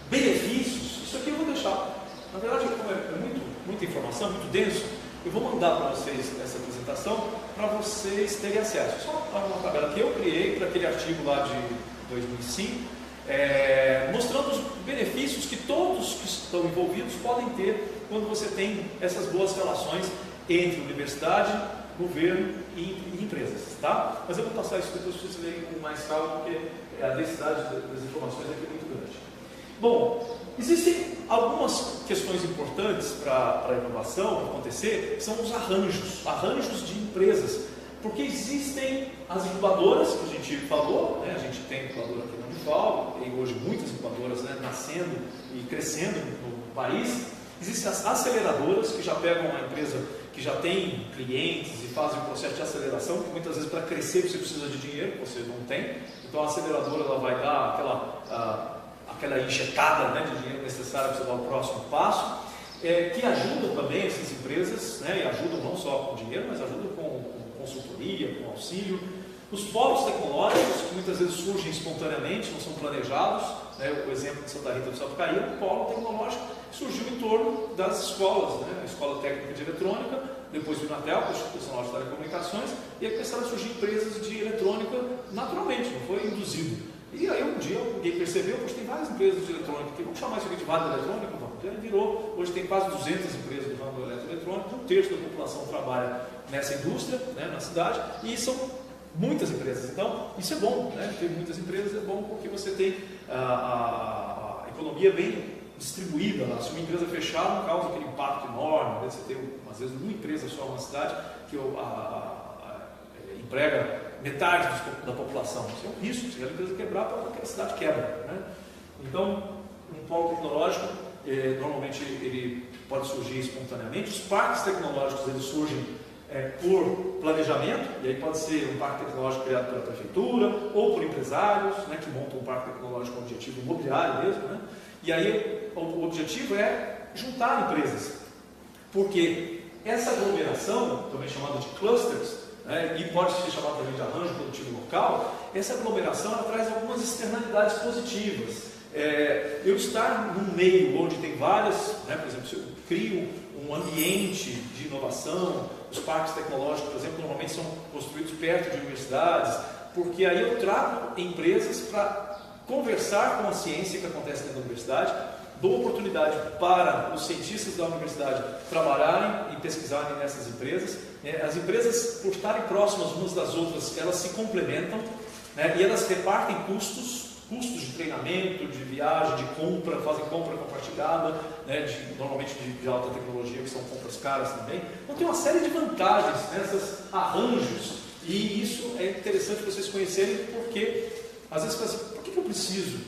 benefícios. Isso aqui eu vou deixar. Na verdade, como é muita informação, muito denso, eu vou mandar para vocês essa apresentação para vocês terem acesso. Só uma tabela que eu criei para aquele artigo lá de 2005, mostrando os benefícios que todos estão envolvidos podem ter quando você tem essas boas relações entre universidade, governo e empresas, tá? Mas eu vou passar isso depois para vocês lerem com mais calma, porque a densidade das informações aqui é muito grande. Bom, existem algumas questões importantes para a inovação acontecer, que são os arranjos de empresas, porque existem as incubadoras, que a gente falou, né? A gente tem incubadora aqui na Unifal, tem hoje muitas incubadoras, né, nascendo e crescendo no país. Existem as aceleradoras, que já pegam uma empresa que já tem clientes e fazem um processo de aceleração, que muitas vezes para crescer você precisa de dinheiro, você não tem. Então a aceleradora ela vai dar aquela injetada, né, de dinheiro necessário para você dar o próximo passo, que ajudam também essas empresas, né, e ajudam não só com dinheiro, mas ajudam com consultoria, com auxílio. Os polos tecnológicos, que muitas vezes surgem espontaneamente, não são planejados, né? O exemplo de Santa Rita do Sapucaí é um polo tecnológico que surgiu em torno das escolas, né? A Escola Técnica de Eletrônica, depois do Inatel, que é a Instituição Nacional de Telecomunicações, e aí começaram a surgir empresas de eletrônica naturalmente, não foi induzido. E aí um dia alguém percebeu, poxa, tem várias empresas de eletrônica, vamos chamar isso aqui de vale eletrônica? Vamos. Então, virou, hoje tem quase 200 empresas do ramo eletroeletrônico, um terço da população trabalha nessa indústria, né, na cidade, e são muitas empresas. Então, isso é bom, né? Ter muitas empresas é bom porque você tem a economia bem distribuída lá. Se uma empresa fechar, não causa aquele impacto enorme, né? Você tem, às vezes, uma empresa só numa cidade que emprega metade da população. Isso é um risco, se a empresa quebrar, aquela cidade quebra, né? Então, um polo tecnológico, normalmente ele pode surgir espontaneamente. Os parques tecnológicos, eles surgem por planejamento, e aí pode ser um parque tecnológico criado pela prefeitura, ou por empresários, né, que montam um parque tecnológico com objetivo imobiliário mesmo, né? E aí o objetivo é juntar empresas, porque essa aglomeração, também chamada de clusters, né, e pode ser chamada também de arranjo produtivo local, essa aglomeração ela traz algumas externalidades positivas. Eu estar num meio onde tem várias, né, por exemplo, se eu crio um ambiente de inovação, os parques tecnológicos, por exemplo, normalmente são construídos perto de universidades, porque aí eu trago empresas para conversar com a ciência que acontece dentro da universidade, dou oportunidade para os cientistas da universidade trabalharem e pesquisarem nessas empresas. As empresas, por estarem próximas umas das outras, elas se complementam, né, e elas repartem custos de treinamento, de viagem, de compra, fazem compra compartilhada, né, normalmente de alta tecnologia, que são compras caras também. Então tem uma série de vantagens nesses arranjos, e isso é interessante vocês conhecerem, porque às vezes você pensa, por que eu preciso,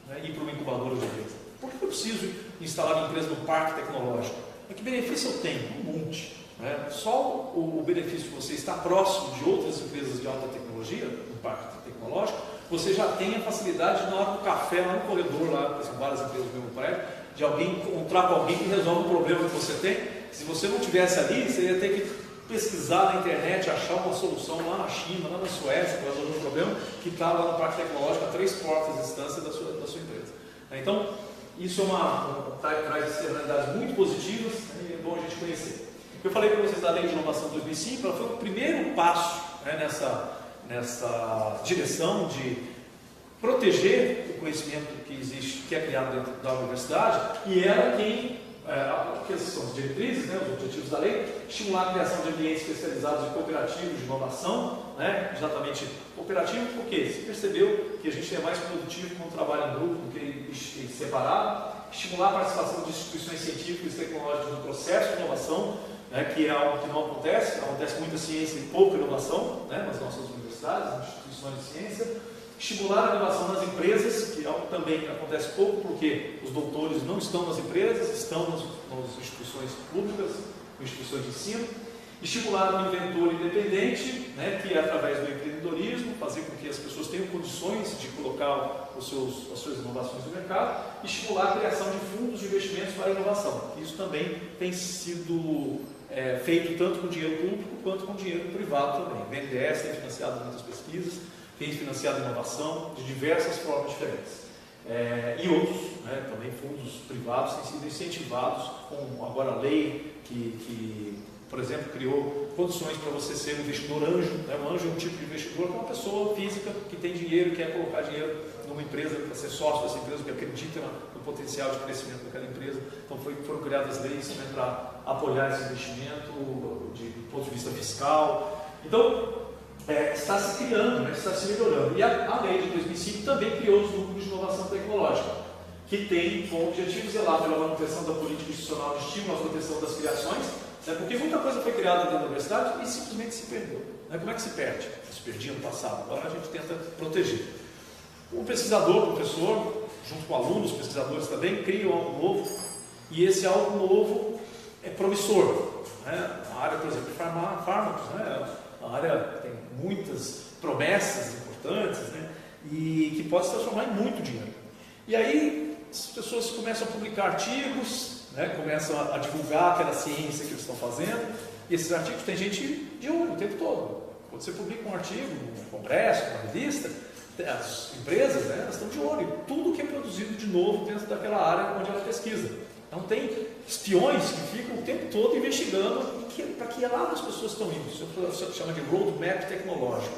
né, ir para uma incubadora de empresa? Por que eu preciso instalar minha empresa no parque tecnológico? Que benefício eu tenho? Um monte. Né? Só o benefício de você estar próximo de outras empresas de alta tecnologia, no parque tecnológico, você já tem a facilidade na hora do café, lá no corredor, lá, são várias empresas do mesmo prédio, de alguém encontrar com alguém que resolve um problema que você tem. Se você não tivesse ali, você ia ter que pesquisar na internet, achar uma solução lá na China, lá na Suécia, para resolver um problema que está lá no parque tecnológico a 3 portas de distância da sua empresa. Então, isso traz externalidades muito positivas, né, e é bom a gente conhecer. Eu falei para vocês da Lei de Inovação 2005, ela foi o primeiro passo, né, nessa direção de proteger o conhecimento que existe, que é criado dentro da universidade, e ela que são as diretrizes, né, os objetivos da lei, estimular a criação de ambientes especializados e cooperativos de inovação, né, exatamente cooperativo, porque se percebeu que a gente é mais produtivo quando trabalha em grupo do que separado, estimular a participação de instituições científicas e tecnológicas no processo de inovação, né, que é algo que não acontece muita ciência e pouca inovação, né, nas nossas universidades, nas instituições de ciência. Estimular a inovação nas empresas, que é algo que também acontece pouco, porque os doutores não estão nas empresas, estão nas instituições públicas, instituições de ensino. Estimular o inventor independente, né, que é através do empreendedorismo, fazer com que as pessoas tenham condições de colocar as suas inovações no mercado. Estimular a criação de fundos de investimentos para a inovação. Isso também tem sido feito tanto com dinheiro público quanto com dinheiro privado também. O BNDES tem financiado muitas pesquisas, tem financiado inovação de diversas formas diferentes. E outros, né, também fundos privados têm sido incentivados com agora a lei que por exemplo, criou condições para você ser um investidor anjo. Né? Um anjo é um tipo de investidor que é uma pessoa física que tem dinheiro, quer colocar dinheiro numa empresa, para ser sócio dessa empresa, que acredita no potencial de crescimento daquela empresa. Então foram criadas leis, né, para apoiar esse investimento do ponto de vista fiscal. Então, está se criando, né, está se melhorando. E a lei de 2005 também criou os núcleos de inovação tecnológica, que tem como objetivo zelar pela manutenção da política institucional de estímulo à proteção das criações, né, porque muita coisa foi criada dentro da universidade e simplesmente se perdeu. Né? Como é que se perde? Se perdia no passado, agora a gente tenta proteger. O pesquisador, o professor, junto com alunos, pesquisadores também, criam algo novo, e esse algo novo é promissor. Né? A área, por exemplo, de fármacos, né? A área tem muitas promessas importantes, né? E que pode se transformar em muito dinheiro. E aí as pessoas começam a publicar artigos, né? Começam a divulgar aquela ciência que eles estão fazendo, e esses artigos tem gente de olho o tempo todo. Quando você publica um artigo num congresso, numa revista, as empresas, né, elas estão de olho em tudo que é produzido de novo dentro daquela área onde ela pesquisa. Então tem espiões que ficam o tempo todo investigando para que lado as pessoas estão indo. Isso se chama de roadmap tecnológico.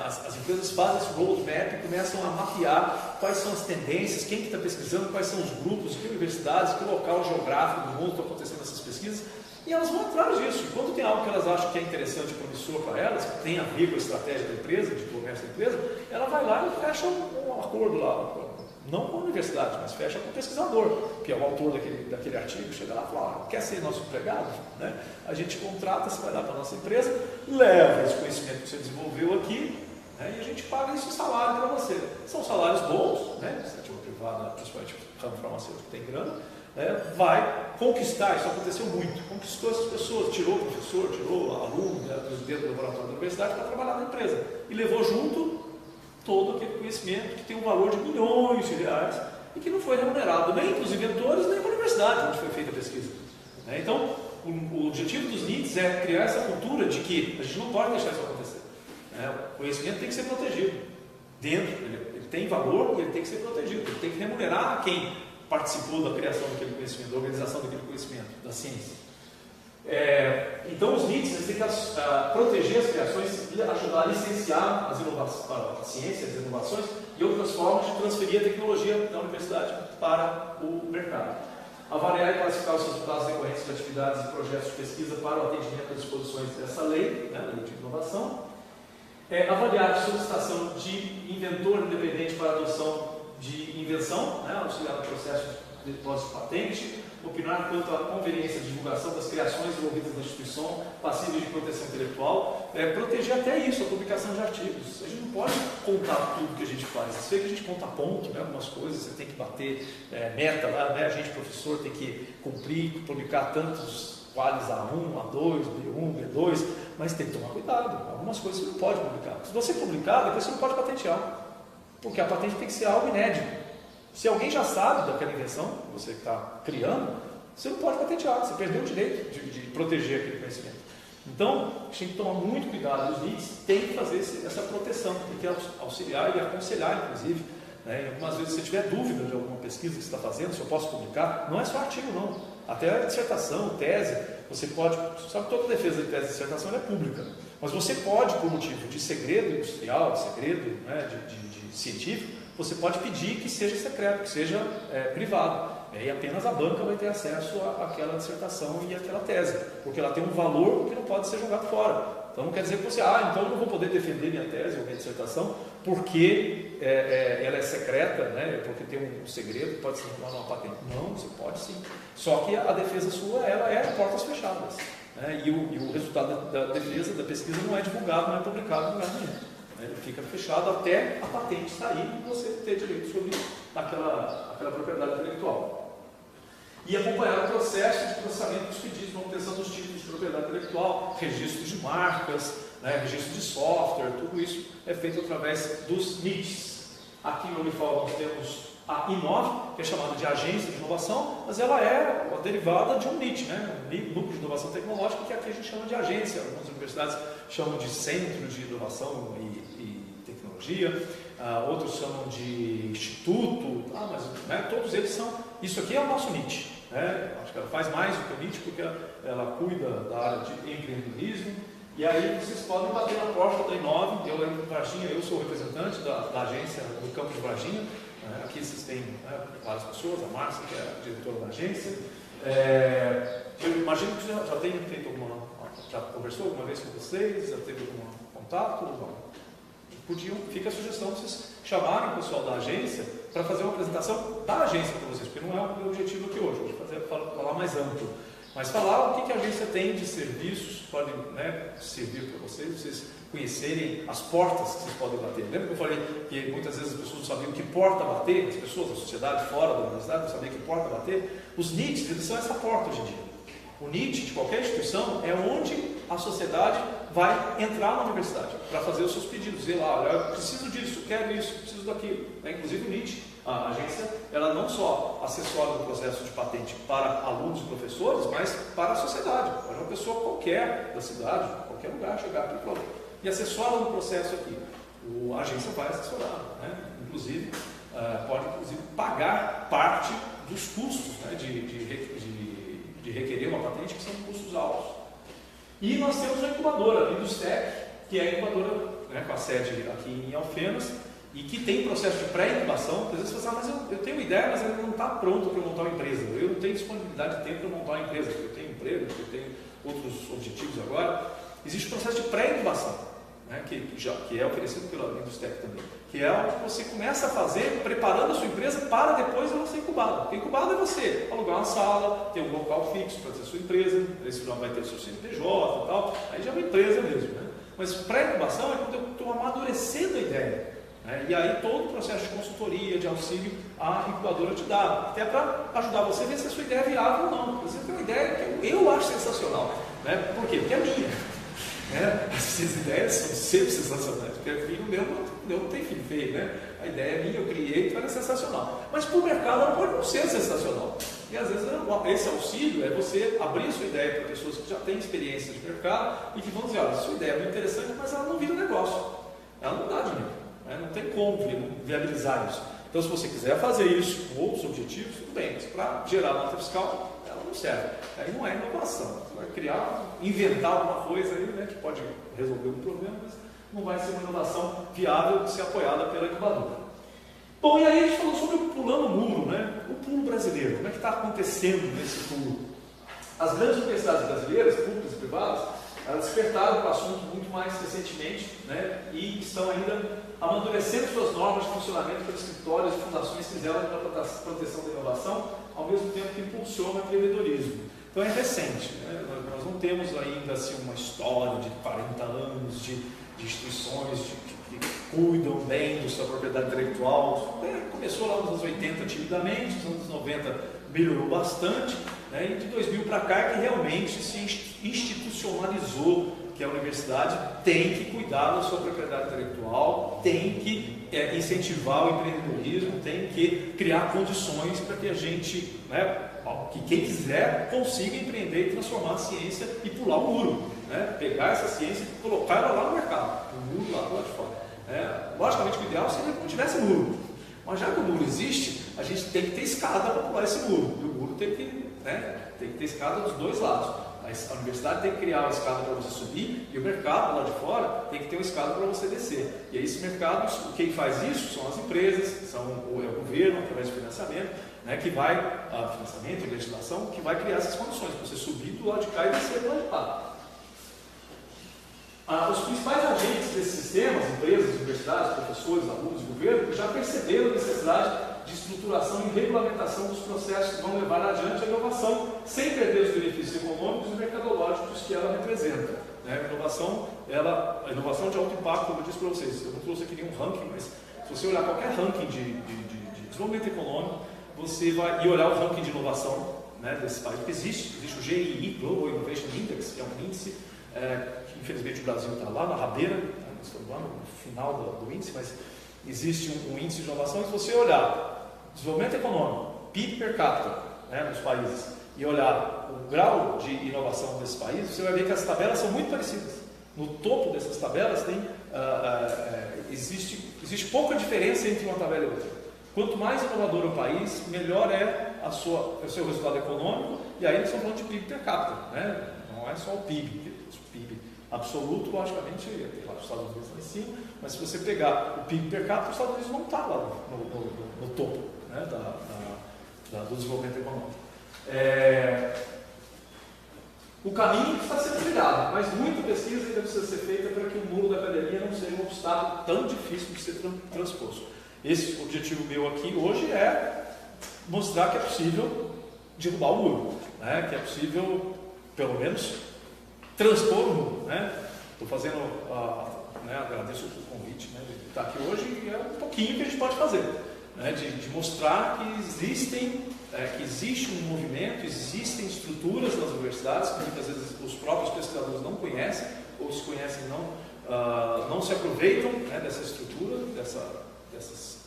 As empresas fazem esse roadmap e começam a mapear quais são as tendências, quem que está pesquisando, quais são os grupos, que universidades, que local geográfico do mundo está acontecendo essas pesquisas, e elas vão atrás disso. E quando tem algo que elas acham que é interessante e promissor para elas, que tem a ver com a estratégia da empresa, de comércio da empresa, ela vai lá e fecha um acordo lá, não com a universidade, mas fecha com o pesquisador, que é o autor daquele artigo, chega lá e fala, quer ser nosso empregado? Né? A gente contrata, você vai lá para a nossa empresa, leva esse conhecimento que você desenvolveu aqui, né, e a gente paga esse salário para você. São salários bons, né? Iniciativa privada, principalmente o ramo farmacêutico tem grana, vai conquistar, isso aconteceu muito, conquistou essas pessoas, tirou o professor, tirou o aluno, né, dentro do laboratório da universidade para trabalhar na empresa, e levou junto todo aquele conhecimento que tem um valor de milhões de reais e que não foi remunerado nem para os inventores, nem para a universidade onde foi feita a pesquisa. Então, o objetivo dos NITs é criar essa cultura de que a gente não pode deixar isso acontecer. O conhecimento tem que ser protegido. Ele tem valor e ele tem que ser protegido. Ele tem que remunerar quem participou da criação daquele conhecimento, da organização daquele conhecimento, da ciência. Então os NITs têm que proteger as criações e ajudar a licenciar a ciência, as inovações e outras formas de transferir a tecnologia da universidade para o mercado. Avaliar e classificar os resultados decorrentes de atividades e projetos de pesquisa para o atendimento às disposições dessa lei, né, lei de inovação. Avaliar a solicitação de inventor independente para a adoção de invenção, né, auxiliar no processo de pós-patente. Opinar quanto à conveniência de divulgação das criações envolvidas na instituição, passíveis de proteção intelectual, proteger até isso, a publicação de artigos. A gente não pode contar tudo que a gente faz. Você vê que a gente conta ponto, né, algumas coisas, você tem que bater meta lá, né, a gente, professor, tem que cumprir, publicar tantos quales A1, A2, B1, B2, mas tem que tomar cuidado. Algumas coisas você não pode publicar. Se você publicar, depois você não pode patentear, porque a patente tem que ser algo inédito. Se alguém já sabe daquela invenção que você está criando, você não pode patentear, você perdeu o direito de proteger aquele conhecimento. Então, a gente tem que tomar muito cuidado. Os NITs têm que fazer essa proteção, tem que auxiliar e aconselhar, inclusive. Né? E algumas vezes, se você tiver dúvida de alguma pesquisa que você está fazendo, se eu posso publicar, não é só artigo, não. Até a dissertação, tese, você pode... Sabe, toda defesa de tese e dissertação é pública. Mas você pode, por motivo de segredo industrial, de segredo, né, de científico, você pode pedir que seja secreto, que seja privado. E apenas a banca vai ter acesso àquela dissertação e àquela tese, porque ela tem um valor que não pode ser jogado fora. Então não quer dizer que você, então eu não vou poder defender minha tese ou minha dissertação porque ela é secreta, né, porque tem um segredo que pode se tornar uma patente. Não, você pode sim. Só que a defesa sua ela é portas fechadas. Né, e o resultado da defesa, da pesquisa, não é divulgado, não é publicado em lugar nenhum. Ele fica fechado até a patente sair e você ter direito sobre aquela propriedade intelectual. E acompanhar o processo de processamento dos pedidos de obtenção dos títulos de propriedade intelectual, registro de marcas, né, registro de software, tudo isso é feito através dos NITs. Aqui no Unifal nós temos a Inove, que é chamada de Agência de Inovação, mas ela é uma derivada de um NIT, né? Um Núcleo de Inovação Tecnológica, que aqui a gente chama de agência. Algumas universidades chamam de Centro de Inovação e Tecnologia, outros chamam de Instituto, mas né, todos eles são isso aqui é o nosso NIT. Acho que ela faz mais do que o NIT, porque ela cuida da área de empreendedorismo. E aí vocês podem bater na porta da Inove. Eu em Varginha, eu sou o representante da agência do campo de Varginha. Aqui vocês têm várias pessoas, a Márcia, que é a diretora da agência. Eu imagino que já tenha feito já conversou alguma vez com vocês, já teve algum contato? Fica a sugestão de vocês chamarem o pessoal da agência para fazer uma apresentação da agência para vocês, porque não é o meu objetivo aqui hoje, falar mais amplo. Mas falar o que a agência tem de serviços, pode servir para vocês conhecerem as portas que vocês podem bater. Lembra que eu falei que muitas vezes as pessoas não sabiam que porta bater, as pessoas da sociedade fora da universidade não sabiam que porta bater? Os NITs, eles são essa porta hoje em dia. O NIT de qualquer instituição é onde a sociedade vai entrar na universidade para fazer os seus pedidos, dizer lá, olha, eu preciso disso, eu quero isso, eu preciso daquilo. Inclusive o NIT, a agência, ela não só assessora no processo de patente para alunos e professores, mas para a sociedade. Pode uma pessoa qualquer da cidade, qualquer lugar, chegar aqui e assessora no processo aqui. A agência vai assessorar, inclusive, pode pagar parte dos custos de requerer uma patente, que são custos altos. E nós temos a incubadora, a Industec, que é a incubadora com a sede aqui em Alfenas, e que tem processo de pré-incubação. Às vezes você fala, mas eu tenho ideia, mas ela não está pronto para montar uma empresa. Eu não tenho disponibilidade de tempo para montar uma empresa, porque eu tenho emprego, porque eu tenho outros objetivos agora. Existe o processo de pré-incubação, que é oferecido pela Industec também, que é o que você começa a fazer preparando a sua empresa para depois ela ser incubada. Porque incubada é você alugar uma sala, ter um local fixo para ter a sua empresa, aí você já vai ter o seu CNPJ e tal, aí já é uma empresa mesmo. Mas pré-incubação é quando eu estou amadurecendo a ideia. E aí todo o processo de consultoria, de auxílio, a incubadora te dá, até para ajudar você a ver se a sua ideia é viável ou não. Você tem uma ideia que eu acho sensacional. Por quê? Porque é minha. Essas ideias são sempre sensacionais, porque filho meu não tem filho feio, A ideia é minha, eu criei, então ela é sensacional. Mas para o mercado ela pode não ser sensacional. E às vezes esse auxílio é você abrir a sua ideia para pessoas que já têm experiência de mercado e que vão dizer, olha, sua ideia é muito interessante, mas ela não vira negócio. Ela não dá dinheiro. Não tem como viabilizar isso. Então, se você quiser fazer isso com outros objetivos, tudo bem, mas para gerar nota fiscal, ela não serve. Aí não é inovação. Você vai inventar alguma coisa aí, que pode resolver um problema, mas não vai ser uma inovação viável de ser apoiada pela incubadora. Bom, e aí a gente falou sobre o pulando o muro, o pulo brasileiro. Como é que está acontecendo nesse pulo? As grandes universidades brasileiras, públicas e privadas, elas despertaram para o assunto muito mais recentemente, e estão ainda amadurecendo suas normas de funcionamento para escritórios e fundações que zelam para a proteção da inovação, ao mesmo tempo que impulsionam o empreendedorismo. Então é recente, nós não temos ainda assim, uma história de 40 anos de instituições que cuidam bem da sua propriedade intelectual. Começou lá nos anos 80 timidamente, nos anos 90 melhorou bastante, e de 2000 para cá é que realmente se institucionalizou que a universidade tem que cuidar da sua propriedade intelectual, tem que incentivar o empreendedorismo, tem que criar condições para que a gente, que quem quiser consiga empreender e transformar a ciência e pular o muro, pegar essa ciência e colocar ela lá no mercado, o muro lá do lado de fora. Logicamente o ideal seria que não tivesse muro, mas já que o muro existe, a gente tem que ter escada para pular esse muro, e o muro tem que ter escada dos dois lados. A universidade tem que criar uma escada para você subir e o mercado lá de fora tem que ter uma escada para você descer. E aí esse mercado, quem faz isso são as empresas, é o governo através de financiamento, que vai, financiamento e legislação, que vai criar essas condições para você subir do lado de cá e descer do lado de lá. Os principais agentes desses sistemas, empresas, universidades, professores, alunos e governo, já perceberam a necessidade de estruturação e regulamentação dos processos que vão levar adiante a inovação, sem perder os benefícios econômicos e mercadológicos que ela representa. A inovação de alto impacto, como eu disse para vocês, eu não trouxe aqui nenhum ranking, mas se você olhar qualquer ranking de desenvolvimento econômico, você vai olhar o ranking de inovação desse país, porque existe o GII, Global Innovation Index, que é um índice que infelizmente o Brasil está lá na rabeira, nós estamos lá no final do índice, mas existe um índice de inovação, e se você olhar desenvolvimento econômico, PIB per capita nos países, e olhar o grau de inovação desses países, você vai ver que as tabelas são muito parecidas. No topo dessas tabelas existe pouca diferença entre uma tabela e outra. Quanto mais inovador o país, melhor é o seu resultado econômico, e aí eles estão falando de PIB per capita, né? Não é só o PIB, o PIB absoluto, logicamente, lá os Estados Unidos lá em cima, mas se você pegar o PIB per capita, os Estados Unidos não está lá no topo, né, do desenvolvimento econômico. O caminho está sendo trilhado, mas muita pesquisa ainda precisa ser feita para que o muro da academia não seja um obstáculo tão difícil de ser transposto. Esse objetivo meu aqui hoje é mostrar que é possível derrubar o muro, né? Que é possível, pelo menos, transpor o muro. Estou fazendo, agradeço o convite, né, de estar aqui hoje, e é um pouquinho que a gente pode fazer, né, de mostrar que existe um movimento, existem estruturas nas universidades que muitas vezes os próprios pesquisadores não conhecem, ou se conhecem não se aproveitam, né, dessa estrutura, dessas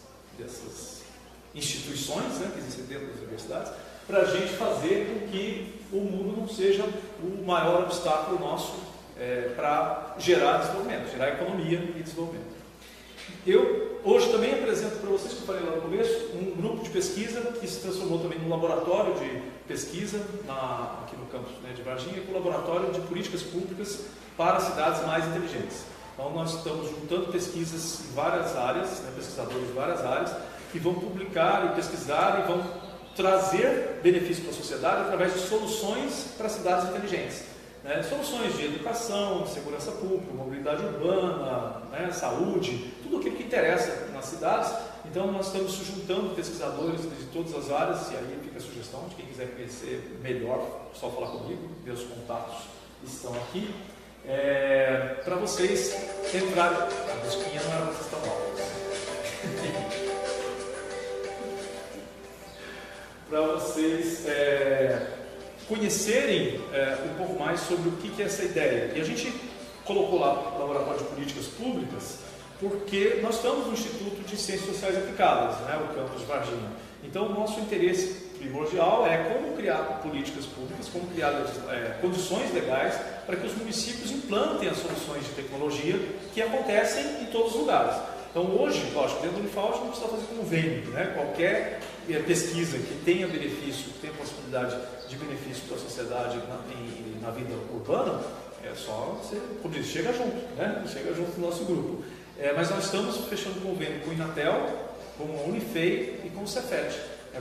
instituições, né, que existem dentro das universidades, para a gente fazer com que o muro não seja o maior obstáculo nosso para gerar desenvolvimento, gerar economia e desenvolvimento. Eu hoje também apresento para vocês, que eu falei lá no começo, um grupo de pesquisa que se transformou também num laboratório de pesquisa aqui no campus, né, de Varginha, que é o Laboratório de Políticas Públicas para Cidades Mais Inteligentes. Então nós estamos juntando pesquisas em várias áreas, né, pesquisadores de várias áreas, que vão publicar e pesquisar e vão trazer benefício para a sociedade através de soluções para cidades inteligentes. Né? Soluções de educação, de segurança pública, mobilidade urbana, né, saúde, tudo aquilo que interessa nas cidades. Então nós estamos juntando pesquisadores de todas as áreas, e aí fica a sugestão de quem quiser conhecer melhor, só falar comigo, meus contatos estão aqui, para vocês entrarem. A busquinha não era para vocês tão altas. Para vocês conhecerem um pouco mais sobre o que é essa ideia. E a gente colocou lá o Laboratório de Políticas Públicas porque nós estamos no Instituto de Ciências Sociais Aplicadas, né, o campus de Varginha. Então, o nosso interesse primordial é como criar políticas públicas, como criar condições legais para que os municípios implantem as soluções de tecnologia que acontecem em todos os lugares. Então, hoje, lógico, dentro do Unifal, a gente não precisa fazer convênio, né? Qualquer pesquisa que tenha benefício, que tenha possibilidade de benefício para a sociedade na vida urbana, é só você, como diz, chega junto, né? Chega junto no nosso grupo. Mas nós estamos fechando convênio com o Inatel, com a Unifei e com o Cefet,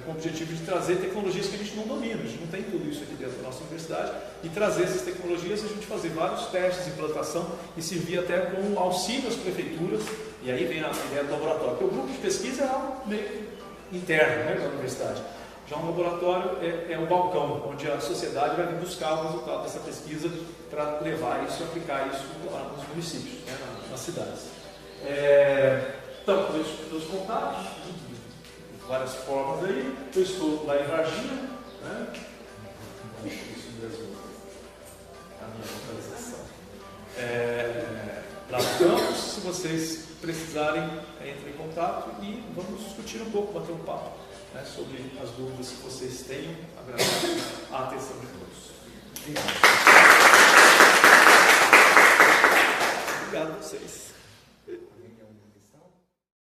com o objetivo de trazer tecnologias que a gente não domina, a gente não tem tudo isso aqui dentro da nossa universidade, e trazer essas tecnologias, a gente fazer vários testes de implantação e servir até como auxílio às prefeituras, e aí vem a ideia do laboratório, porque o grupo de pesquisa é algo meio interno, né, da universidade. Já um laboratório é um balcão, onde a sociedade vai vir buscar o resultado dessa pesquisa para levar isso e aplicar isso nos municípios, né, nas cidades. Então, meus contatos, de várias formas aí. Eu estou lá em Varginha, né? Isso mesmo, a minha localização. Lá no campus, se vocês precisarem, entrem em contato e vamos discutir um pouco, bater um papo, né, sobre as dúvidas que vocês tenham. Agradeço a atenção de todos. Obrigado a vocês.